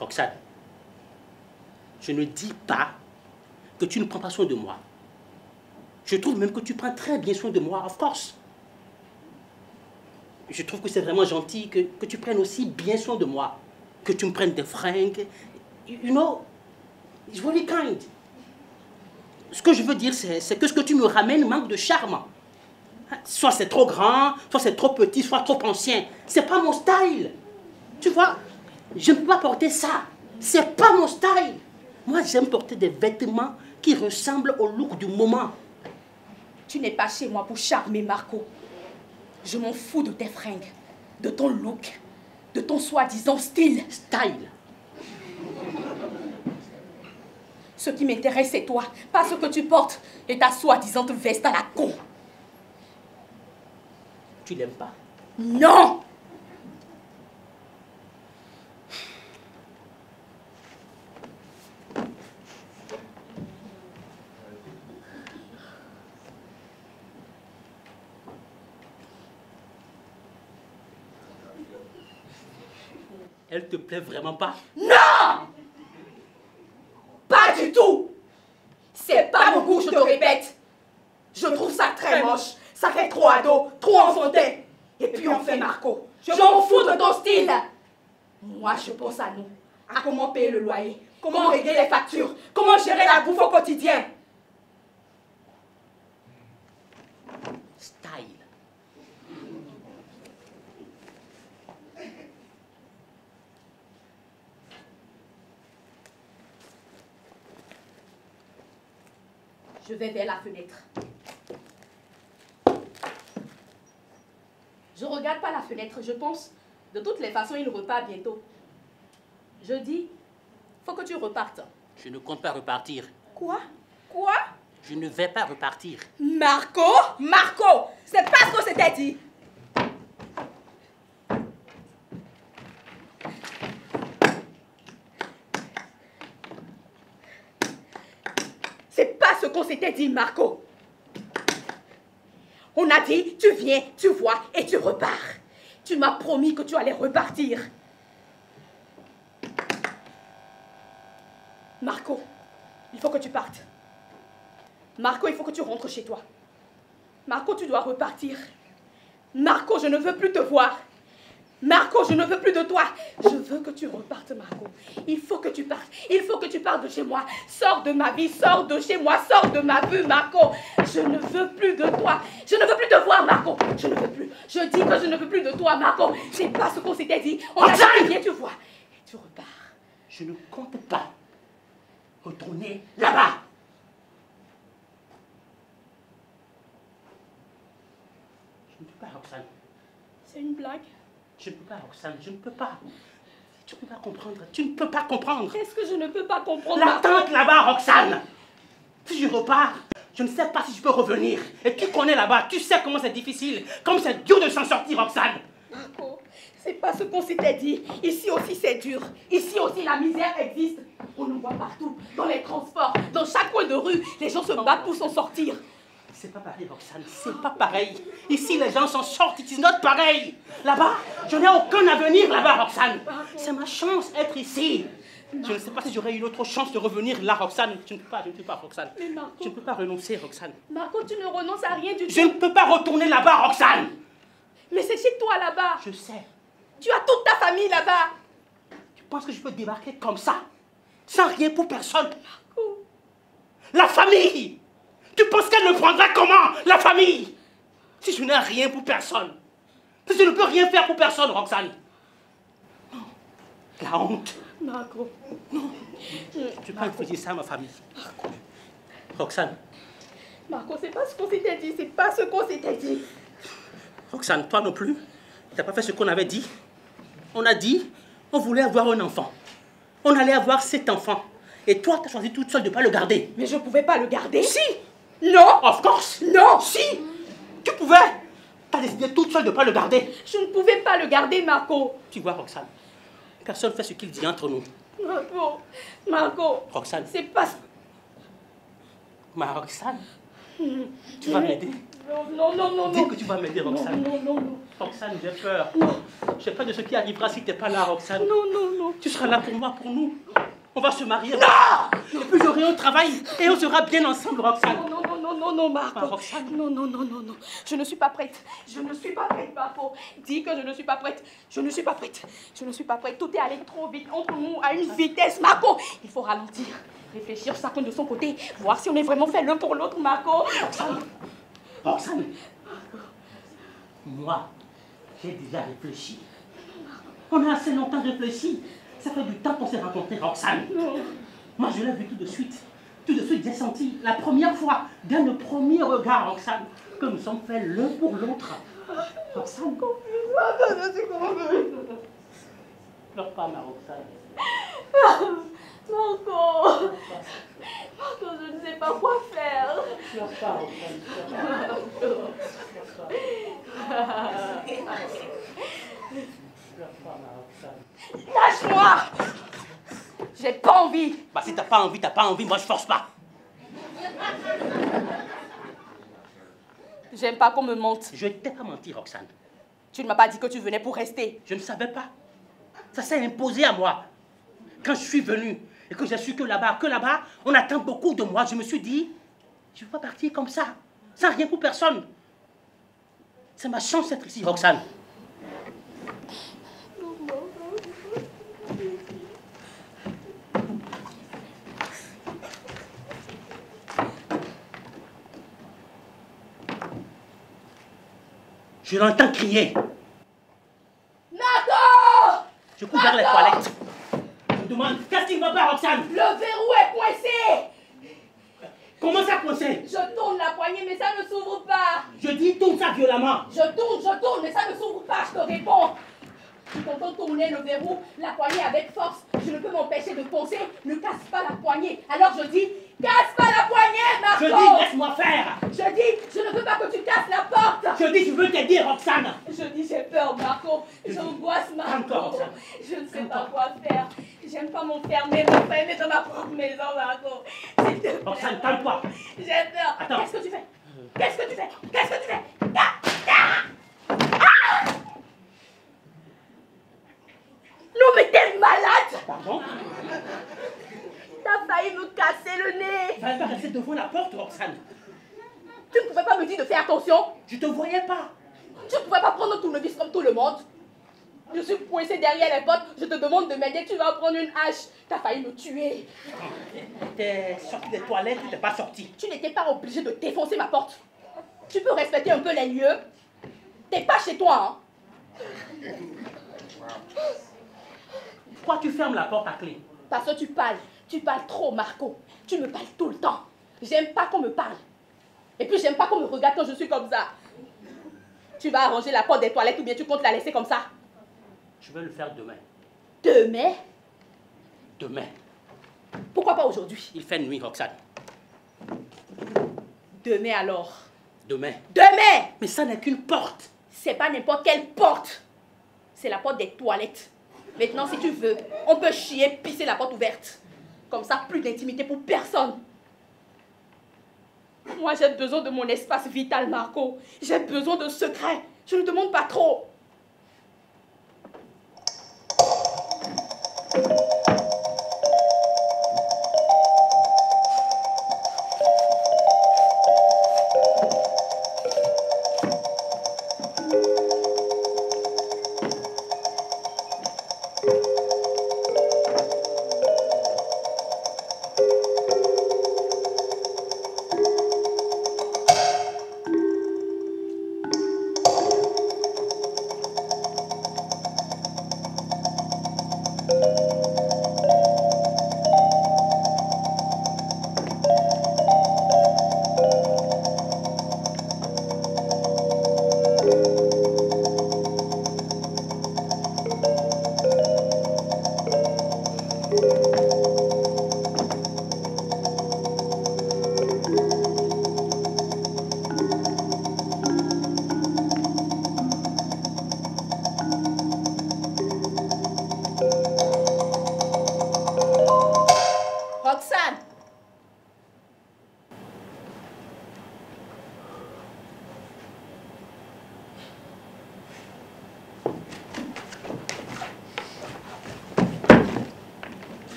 Roxane, je ne dis pas que tu ne prends pas soin de moi. Je trouve même que tu prends très bien soin de moi, of course. Je trouve que c'est vraiment gentil que tu prennes aussi bien soin de moi. Que tu me prennes des fringues. You know, it's really kind. Ce que je veux dire, c'est que ce que tu me ramènes manque de charme. Soit c'est trop grand, soit c'est trop petit, soit trop ancien. C'est pas mon style. Tu vois, je ne peux pas porter ça. C'est pas mon style. Moi, j'aime porter des vêtements qui ressemblent au look du moment. Tu n'es pas chez moi pour charmer, Marco. Je m'en fous de tes fringues, de ton look, de ton soi-disant style. Style. Ce qui m'intéresse, c'est toi, pas ce que tu portes et ta soi-disant veste à la con. Tu l'aimes pas? Non! Elle te plaît vraiment pas? Non! Pas du tout! C'est pas mon goût, je te répète. Je trouve ça très moche. Ça fait trop ado, trop enfantin. Et puis enfin, Marco, je m'en fous de ton style. Moi, je pense à nous. À comment payer le loyer, comment régler les factures, comment gérer la bouffe au quotidien. Style. Je vais vers la fenêtre. Je regarde pas la fenêtre, je pense. De toutes les façons, il repart bientôt. Je dis, faut que tu repartes. Je ne compte pas repartir. Quoi? Quoi? Je ne vais pas repartir. Marco? Marco! C'est pas ce qu'on s'était dit. C'est pas ce qu'on s'était dit, Marco. On a dit, tu viens, tu vois et tu repars. Tu m'as promis que tu allais repartir. Marco, il faut que tu partes. Marco, il faut que tu rentres chez toi. Marco, tu dois repartir. Marco, je ne veux plus te voir. Marco, je ne veux plus de toi. Je veux que tu repartes, Marco. Il faut que tu partes. Il faut que tu partes de chez moi. Sors de ma vie, sors de chez moi, sors de ma vue, Marco. Je ne veux plus de toi. Je ne veux plus te voir, Marco. Je ne veux plus. Je dis que je ne veux plus de toi, Marco. C'est pas ce qu'on s'était dit. On a dit, viens, tu vois. Et tu repars. Je ne compte pas retourner là-bas. Je ne peux pas, Roxane. C'est une blague? Je ne peux pas, Roxane, je ne peux pas. Tu ne peux pas comprendre. Tu ne peux pas comprendre. Qu'est-ce que je ne peux pas comprendre, L'attente là-bas, Roxane. Si je repars, je ne sais pas si je peux revenir. Et tu connais là-bas, tu sais comment c'est difficile, comme c'est dur de s'en sortir, Roxane. Marco, C'est pas ce qu'on s'était dit. Ici aussi, c'est dur. Ici aussi, la misère existe. On nous voit partout, dans les transports, dans chaque coin de rue. Les gens se battent pour s'en sortir. C'est pas pareil, Roxane, c'est pas pareil. Ici, les gens s'en sortent, it's not pareil. Là-bas, je n'ai aucun avenir là-bas, Roxane. C'est ma chance d'être ici. Je ne sais pas si j'aurais une autre chance de revenir là, Roxane. Je ne peux pas, Roxane. Mais Marco... Je ne peux pas renoncer, Roxane. Marco, tu ne renonces à rien du tout. Je ne peux pas retourner là-bas, Roxane. Mais c'est chez toi là-bas. Je sais. Tu as toute ta famille là-bas. Tu penses que je peux débarquer comme ça, sans rien pour personne? Marco. La famille. Tu penses qu'elle me prendra comment, la famille? Si je n'ai rien pour personne. Si je ne peux rien faire pour personne, Roxane. Non. La honte. Marco. Non. Tu ne peux pas infliger ça à ma famille. Marco. Roxane. Marco, c'est pas ce qu'on s'était dit. C'est pas ce qu'on s'était dit. Roxane, toi non plus. Tu n'as pas fait ce qu'on avait dit. On a dit, on voulait avoir un enfant. On allait avoir 7 enfants. Et toi, tu as choisi toute seule de ne pas le garder. Mais je ne pouvais pas le garder. Si. Non. Of course. Non. Si. Tu pouvais. Tu as décidé toute seule de ne pas le garder. Je ne pouvais pas le garder, Marco. Tu vois, Roxane, personne ne fait ce qu'il dit entre nous. Marco. Roxane. C'est pas... Ma Roxane, tu vas m'aider. Non. Dis que tu vas m'aider, Roxane. Non. Roxane, j'ai peur. J'ai peur de ce qui arrivera si tu n'es pas là, Roxane. Non. Tu seras là pour moi, pour nous. On va se marier. Non. Et puis j'aurai un travail et on sera bien ensemble, Roxane. Non, Marco. Roxane. Non. Je ne suis pas prête. Marco. Dis que je ne suis pas prête. Je ne suis pas prête. Tout est allé trop vite entre nous, à une vitesse, Marco. Il faut ralentir. Réfléchir chacun de son côté. Voir si on est vraiment fait l'un pour l'autre, Marco. Roxane. Moi, j'ai déjà réfléchi. On a assez longtemps réfléchi. Ça fait du temps qu'on s'est rencontrés, Roxane. Moi, je l'ai vu tout de suite. Tout de suite, j'ai senti, la première fois, dès le premier regard, Roxane, que nous sommes faits l'un pour l'autre. Roxane, Je suis confuse. pleure pas, ma Roxane. Marco, je ne sais pas quoi faire. Pleure pas, Roxane. Pleure pas, ma Roxane. Lâche-moi. J'ai pas envie. Bah, si t'as pas envie, moi je force pas. J'aime pas qu'on me mente. Je t'ai pas menti, Roxane. Tu ne m'as pas dit que tu venais pour rester. Je ne savais pas. Ça s'est imposé à moi. Quand je suis venu et que j'ai su que là-bas, on attend beaucoup de moi, je me suis dit, je ne veux pas partir comme ça, sans rien pour personne. C'est ma chance d'être ici, Roxane. Je l'entends crier. Marco! Je cours vers les toilettes. Je me demande, qu'est-ce qui ne va pas, Roxane? Le verrou est coincé! Comment ça coincé? Je tourne la poignée, mais ça ne s'ouvre pas. Je dis, tourne ça violemment. Je tourne, mais ça ne s'ouvre pas, je te réponds. Tu t'entends tourner le verrou, la poignée avec force. Je ne peux m'empêcher de foncer. Ne casse pas la poignée. Alors je dis, casse pas la poignée, Marco! Je dis, laisse-moi faire. Je dis, je ne veux pas que tu casses la porte. Je dis, je veux t'aider, Roxane. Je dis, j'ai peur, Marco. J'angoisse, Marco. Je ne sais pas quoi faire. J'aime pas m'enfermer dans ma propre maison, Marco. S'il te plaît. Roxane, calme-toi. J'ai peur. Attends. Qu'est-ce que tu fais? Non, mais t'es malade! Pardon? T'as failli me casser le nez! Tu vas pas rester devant la porte, Roxane. Tu ne pouvais pas me dire de faire attention? Je te voyais pas. Tu ne pouvais pas prendre un tournevis comme tout le monde? Je suis coincée derrière les portes, je te demande de m'aider, tu vas prendre une hache. T'as failli me tuer. T'es sorti des toilettes, tu t'es pas sorti. Tu n'étais pas obligé de défoncer ma porte. Tu peux respecter un peu les lieux. T'es pas chez toi, hein? Pourquoi tu fermes la porte à clé? Parce que tu parles trop, Marco. Tu me parles tout le temps. J'aime pas qu'on me parle. Et puis j'aime pas qu'on me regarde quand je suis comme ça. Tu vas arranger la porte des toilettes ou bien tu comptes la laisser comme ça? Je vais le faire demain. Demain? Demain. Pourquoi pas aujourd'hui? Il fait nuit, Roxane. Demain alors? Demain. Demain! Mais ça n'est qu'une porte. C'est pas n'importe quelle porte. c'est la porte des toilettes. Maintenant, si tu veux, on peut chier, pisser la porte ouverte. Comme ça, plus d'intimité pour personne. Moi, j'ai besoin de mon espace vital, Marco. J'ai besoin de secrets. Je ne demande pas trop.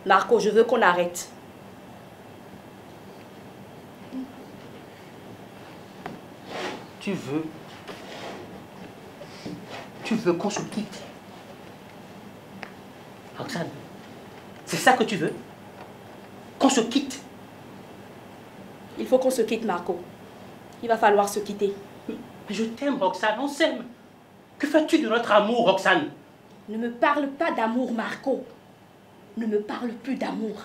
Marco, je veux qu'on arrête. Tu veux qu'on se quitte? Roxane, c'est ça que tu veux? Qu'on se quitte? Il faut qu'on se quitte, Marco. Il va falloir se quitter. Mais je t'aime, Roxane, on s'aime. Que fais-tu de notre amour, Roxane? Ne me parle pas d'amour, Marco. Ne me parle plus d'amour.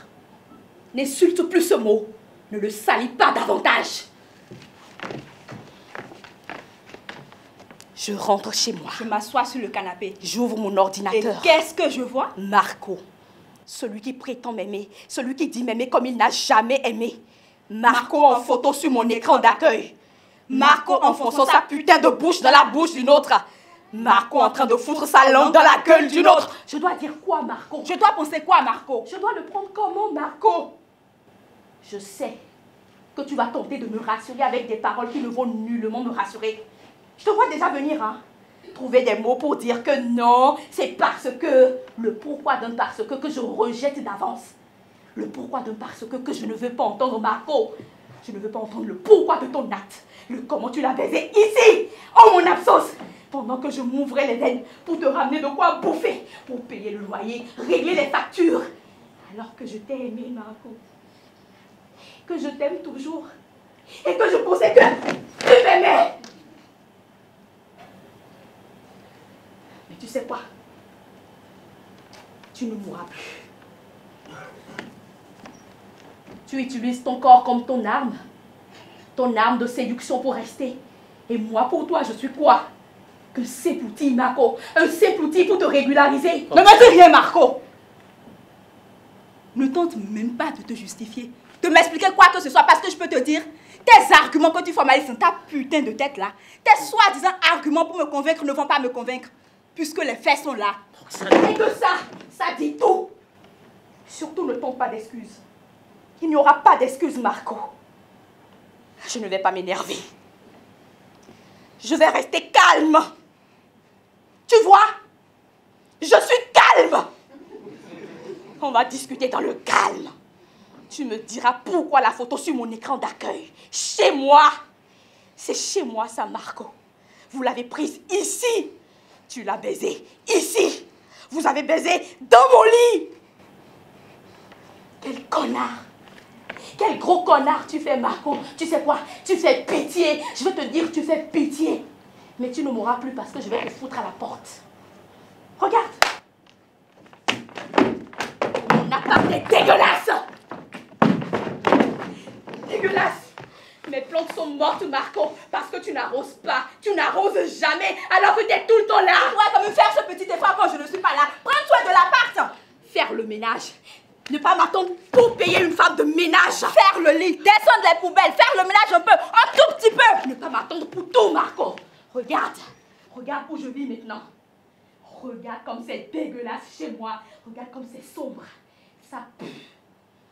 N'insulte plus ce mot. Ne le salis pas davantage. Je rentre chez moi. Je m'assois sur le canapé. J'ouvre mon ordinateur. Et qu'est-ce que je vois? Marco. Celui qui prétend m'aimer. Celui qui dit m'aimer comme il n'a jamais aimé. Marco en photo sur mon écran d'accueil. Marco enfonçant sa putain de bouche dans la bouche d'une autre. Marco en train de foutre sa langue dans la gueule d'une autre. Je dois dire quoi, Marco? Je dois penser quoi, Marco? Je dois le prendre comment, Marco? Je sais que tu vas tenter de me rassurer avec des paroles qui ne vont nullement me rassurer. Je te vois déjà venir, hein? Trouver des mots pour dire que non, c'est parce que... Le pourquoi d'un parce que je rejette d'avance. Le pourquoi d'un parce que je ne veux pas entendre, Marco. Je ne veux pas entendre le pourquoi de ton acte. Le comment tu l'as baisé ici, en mon absence. Pendant que je m'ouvrais les veines pour te ramener de quoi bouffer, pour payer le loyer, régler les factures. Alors que je t'ai aimé, Marco. Que je t'aime toujours. Et que je pensais que tu m'aimais. Mais tu sais quoi? Tu ne mourras plus. Tu utilises ton corps comme ton arme. Ton arme de séduction pour rester. Et moi, pour toi, je suis quoi? Un sépouti, Marco. Un sépouti pour te régulariser. Ne me dis rien, Marco. Ne tente même pas de te justifier. De m'expliquer quoi que ce soit, parce que je peux te dire, tes arguments que tu formalises dans ta putain de tête là, tes soi-disant arguments pour me convaincre ne vont pas me convaincre, puisque les faits sont là. Et que ça dit tout. Surtout ne tente pas d'excuses. Il n'y aura pas d'excuses, Marco. Je ne vais pas m'énerver. Je vais rester calme. Tu vois? Je suis calme. On va discuter dans le calme. Tu me diras pourquoi la photo sur mon écran d'accueil. Chez moi. C'est chez moi ça, Marco. Vous l'avez prise ici. Tu l'as baisée ici. Vous avez baisé dans mon lit. Quel connard. Quel gros connard tu fais, Marco. Tu sais quoi? Tu fais pitié. Je veux te dire, tu fais pitié. Mais tu ne mourras plus parce que je vais te foutre à la porte. Regarde. Mon appart est dégueulasse. Dégueulasse. Mes plantes sont mortes, Marco, parce que tu n'arroses pas. Tu n'arroses jamais, alors que tu es tout le temps là. Tu pourrais quand même faire ce petit effort quand je ne suis pas là. Prends soin de l'appart. faire le ménage. Ne pas m'attendre pour payer une femme de ménage. Faire le lit, descendre les poubelles, faire le ménage un peu, un tout petit peu. Ne pas m'attendre pour tout, Marco. Regarde où je vis maintenant. Regarde comme c'est dégueulasse chez moi. Regarde comme c'est sombre. Ça pue.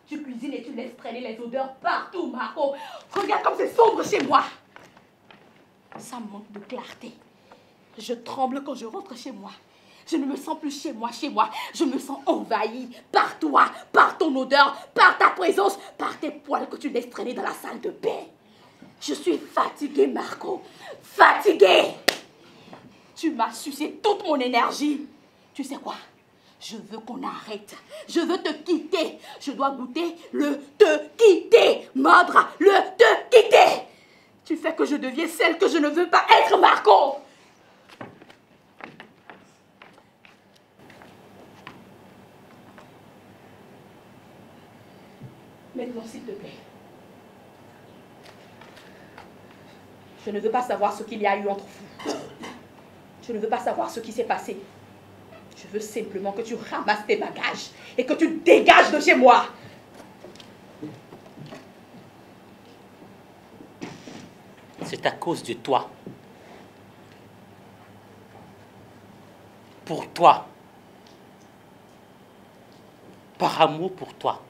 Tu cuisines et tu laisses traîner les odeurs partout, Marco. Regarde comme c'est sombre chez moi. Ça manque de clarté. Je tremble quand je rentre chez moi. Je ne me sens plus chez moi. Je me sens envahie par toi, par ton odeur, par ta présence, par tes poils que tu laisses traîner dans la salle de bain. Je suis fatiguée, Marco. Fatiguée. Tu m'as sucé toute mon énergie. Tu sais quoi? Je veux qu'on arrête. Je veux te quitter. Je dois goûter le te quitter. Mordre le te quitter. Tu fais que je deviens celle que je ne veux pas être, Marco. Maintenant, s'il te plaît. Je ne veux pas savoir ce qu'il y a eu entre vous. Je ne veux pas savoir ce qui s'est passé. Je veux simplement que tu ramasses tes bagages et que tu dégages de chez moi. C'est à cause de toi. Pour toi. Par amour pour toi.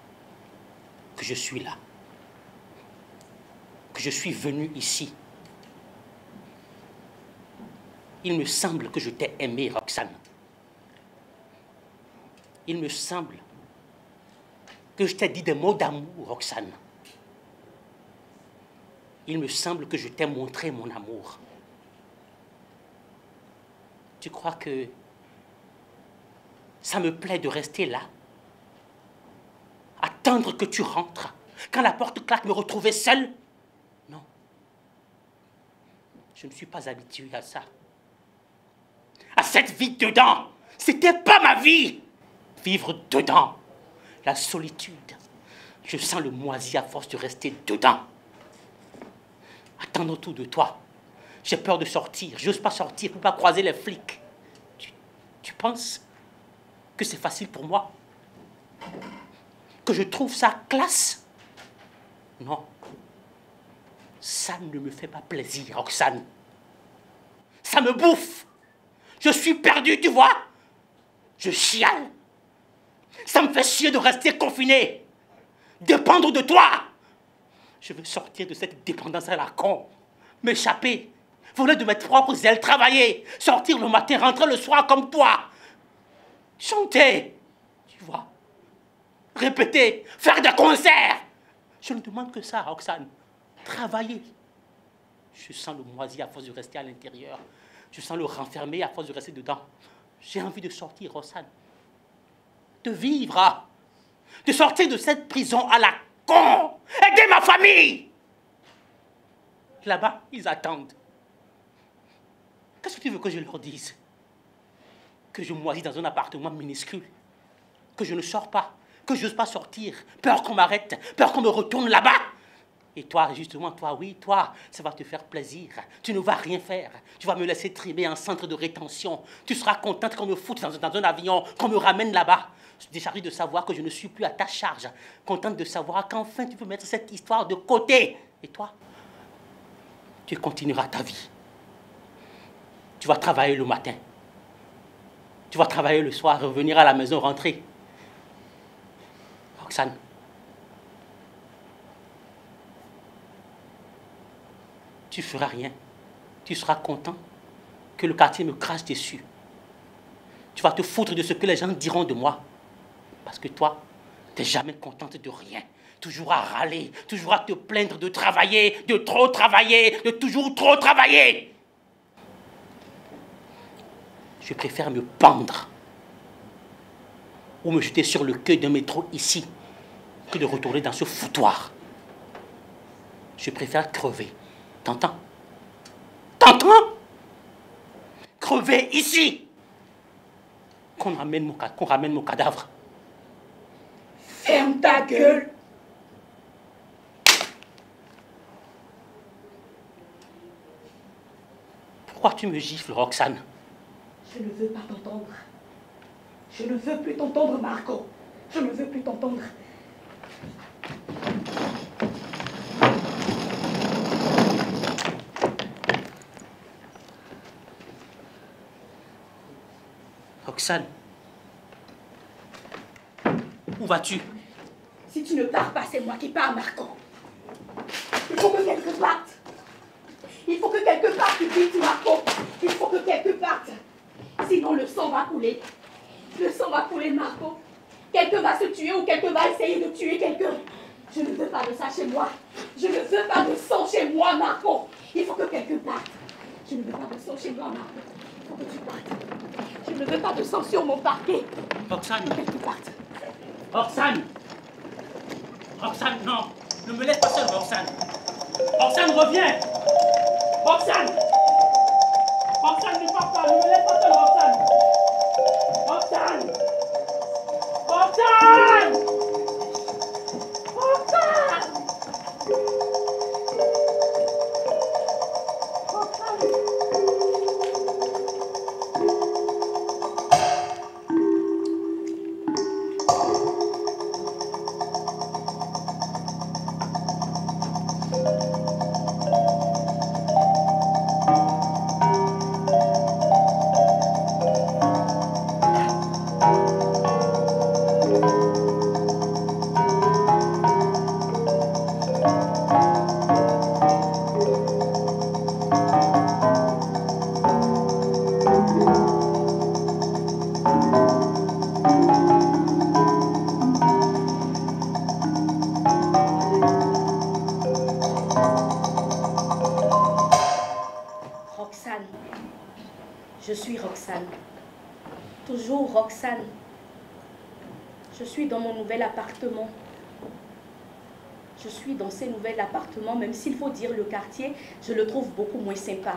Que je suis là. Que je suis venu ici. Il me semble que je t'ai aimé, Roxane. Il me semble que je t'ai dit des mots d'amour, Roxane. Il me semble que je t'ai montré mon amour. Tu crois que ça me plaît de rester là? Attendre que tu rentres? Quand la porte claque, me retrouver seule? Non. Je ne suis pas habituée à ça. À cette vie dedans. C'était pas ma vie. Vivre dedans. La solitude. Je sens le moisi à force de rester dedans. Attendre autour de toi. J'ai peur de sortir. Je n'ose pas sortir pour ne pas croiser les flics. Tu penses que c'est facile pour moi? Que je trouve ça classe? Non. Ça ne me fait pas plaisir, Roxane. Ça me bouffe. Je suis perdu, tu vois. Je chiale. Ça me fait chier de rester confiné. Dépendre de toi. Je veux sortir de cette dépendance à la con. M'échapper. Voler de mes propres ailes, travailler. Sortir le matin, rentrer le soir comme toi. Chanter. Tu vois. Répéter. Faire des concerts. Je ne demande que ça, Roxane. Travailler. Je sens le moisi à force de rester à l'intérieur. Je sens le renfermer à force de rester dedans. J'ai envie de sortir, Roxane. De vivre. De sortir de cette prison à la con. Aider ma famille. Là-bas, ils attendent. Qu'est-ce que tu veux que je leur dise? Que je moisis dans un appartement minuscule. Que je ne sors pas. Que je n'ose pas sortir. Peur qu'on m'arrête. Peur qu'on me retourne là-bas. Et toi, justement, toi, oui, toi, ça va te faire plaisir. Tu ne vas rien faire. Tu vas me laisser trimer en centre de rétention. Tu seras contente qu'on me foute dans un avion, qu'on me ramène là-bas. Déchargée de savoir que je ne suis plus à ta charge. Contente de savoir qu'enfin tu peux mettre cette histoire de côté. Et toi, tu continueras ta vie. Tu vas travailler le matin. Tu vas travailler le soir, revenir à la maison, rentrer. Roxane. Tu ne feras rien. Tu seras content que le quartier me crache dessus. Tu vas te foutre de ce que les gens diront de moi. Parce que toi, tu n'es jamais contente de rien. Toujours à râler, toujours à te plaindre de travailler, de trop travailler, de toujours trop travailler. Je préfère me pendre ou me jeter sur le quai d'un métro ici que de retourner dans ce foutoir. Je préfère crever. T'entends? T'entends? Crever ici. Qu'on ramène mon cadavre. Ferme ta gueule. Pourquoi tu me gifles, Roxane? Je ne veux pas t'entendre. Je ne veux plus t'entendre, Marco. Je ne veux plus t'entendre. Roxane, où vas-tu? Si tu ne pars pas, c'est moi qui pars, Marco. Il faut que quelqu'un parte. Il faut que quelqu'un parte, tu dis, Marco. Il faut que quelqu'un parte. Sinon, le sang va couler. Le sang va couler, Marco. Quelqu'un va se tuer ou quelqu'un va essayer de tuer quelqu'un. Je ne veux pas de ça chez moi. Je ne veux pas de sang chez moi, Marco. Il faut que quelqu'un parte. Je ne veux pas de sang chez moi, Marco. Il faut que tu partes. Je ne veux pas de sang sur mon parquet. Roxane. Que tu partes. Roxane. Roxane, non. Ne me laisse pas seule, Roxane. Roxane, reviens. Roxane. Roxane, ne pars pas. Ne me laisse pas seule, Roxane. Roxane. Roxane. Roxane. Roxane. Je suis Roxane. Toujours Roxane. Je suis dans mon nouvel appartement. Je suis dans ce nouvel appartement, même s'il faut dire le quartier, je le trouve beaucoup moins sympa.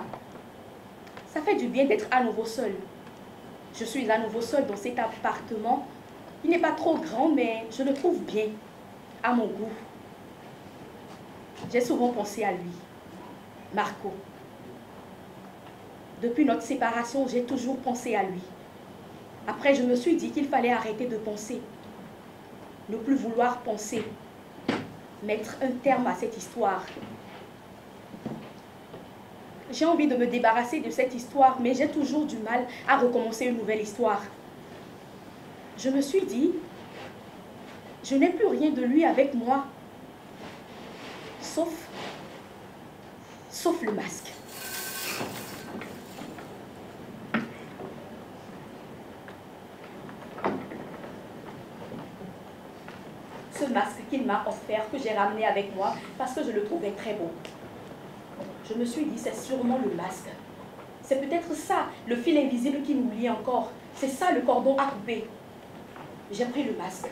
Ça fait du bien d'être à nouveau seule. Je suis à nouveau seule dans cet appartement. Il n'est pas trop grand, mais je le trouve bien, à mon goût. J'ai souvent pensé à lui, Marco. Depuis notre séparation, j'ai toujours pensé à lui. Après, je me suis dit qu'il fallait arrêter de penser. Ne plus vouloir penser. Mettre un terme à cette histoire. J'ai envie de me débarrasser de cette histoire, mais j'ai toujours du mal à recommencer une nouvelle histoire. Je me suis dit, je n'ai plus rien de lui avec moi, sauf le masque. Ce masque qu'il m'a offert, que j'ai ramené avec moi, parce que je le trouvais très beau. Je me suis dit, c'est sûrement le masque. C'est peut-être ça, le fil invisible qui nous lie encore. C'est ça le cordon à couper. J'ai pris le masque.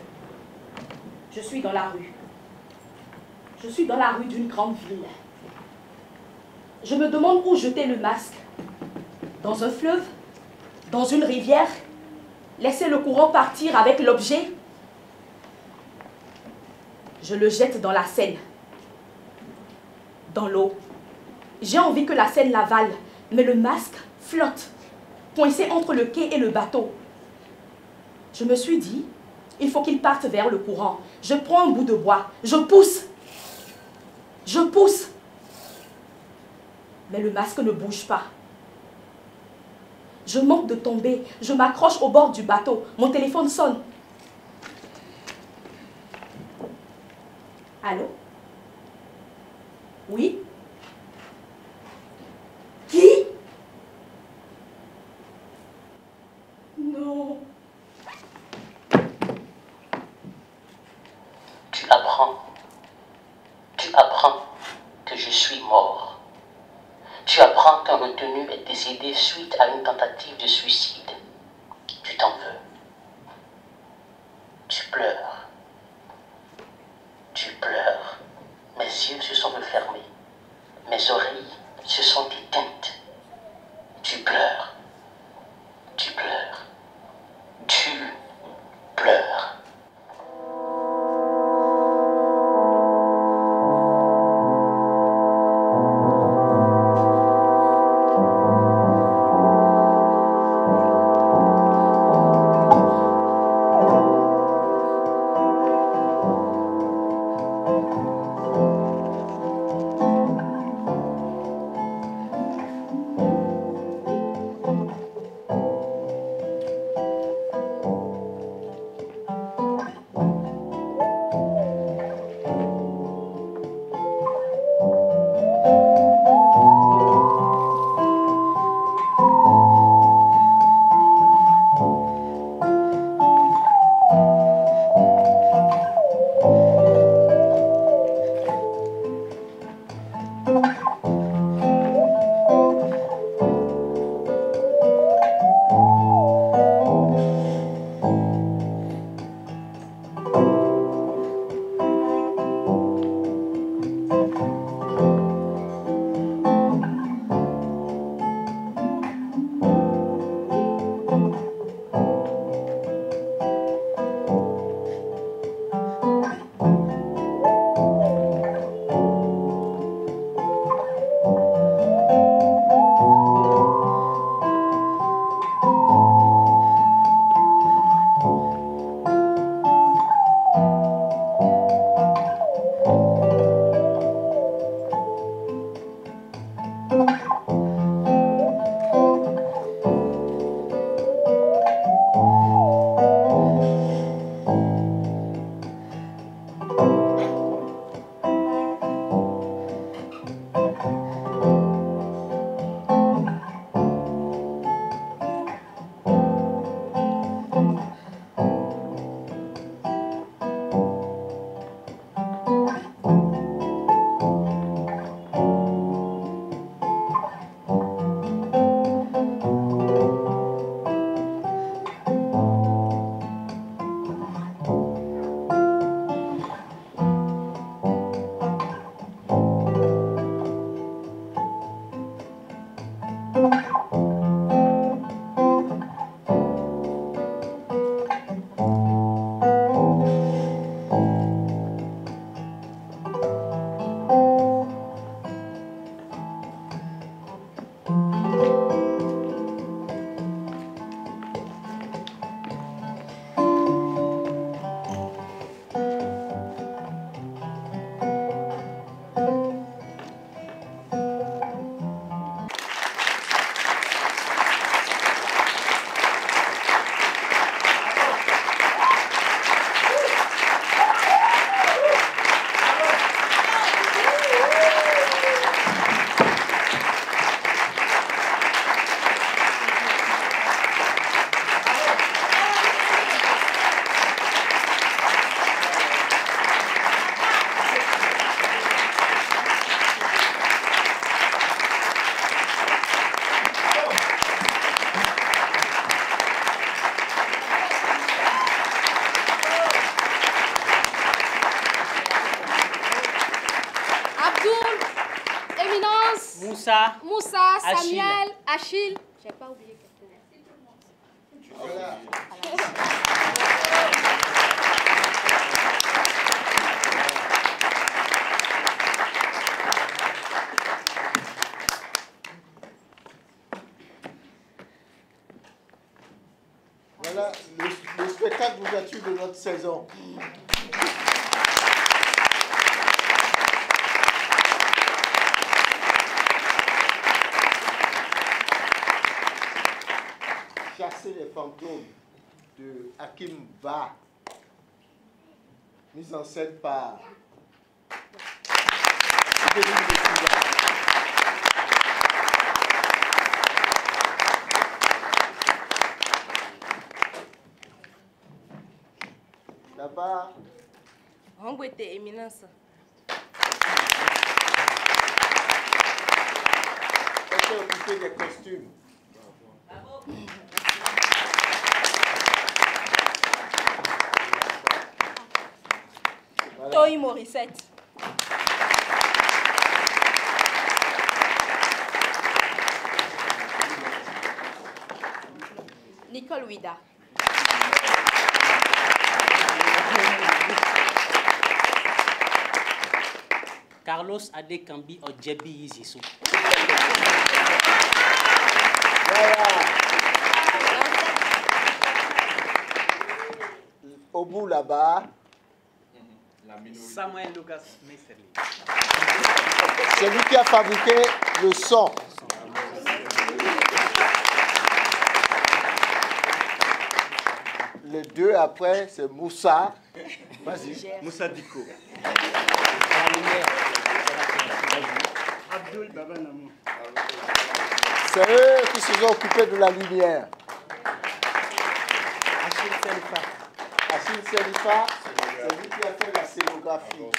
Je suis dans la rue. Je suis dans la rue d'une grande ville. Je me demande où jeter le masque. Dans un fleuve? Dans une rivière? Laisser le courant partir avec l'objet? Je le jette dans la Seine. Dans l'eau. J'ai envie que la Seine l'avale, mais le masque flotte, coincé entre le quai et le bateau. Je me suis dit, il faut qu'il parte vers le courant. Je prends un bout de bois, je pousse. Je pousse. Mais le masque ne bouge pas. Je manque de tomber, je m'accroche au bord du bateau. Mon téléphone sonne. Allô? Oui? Qui? Non. Tu apprends que je suis mort. Tu apprends qu'un retenu est décédé suite à une tentative de suicide. Tu t'en veux. Tu pleures. Tu pleures. Mes yeux se sont refermés. Mes oreilles se sont éteintes. Tu pleures. Tu pleures. Tu pleures. Moussa, Samuel, Achille. J'ai pas oublié quelqu'un. Voilà. Voilà le spectacle d'ouverture de notre saison. Chasser les fantômes de Hakim Ba, mise en scène par là-bas. On goûte éminence. On s'est occupé des costumes. Voilà. Toy Morissette. Nicole Ouida. Carlos Adekambi Ojebi Yizisu. Voilà. Au bout là-bas. Samuel Lucas Messerli. C'est lui qui a fabriqué le son. Les deux après, c'est Moussa. Vas-y. Moussa Diko. Abdul Babanamou. C'est eux qui se sont occupés de la lumière. Achille Selifa. Achille Selifa, c'est lui qui a fait la scénographie.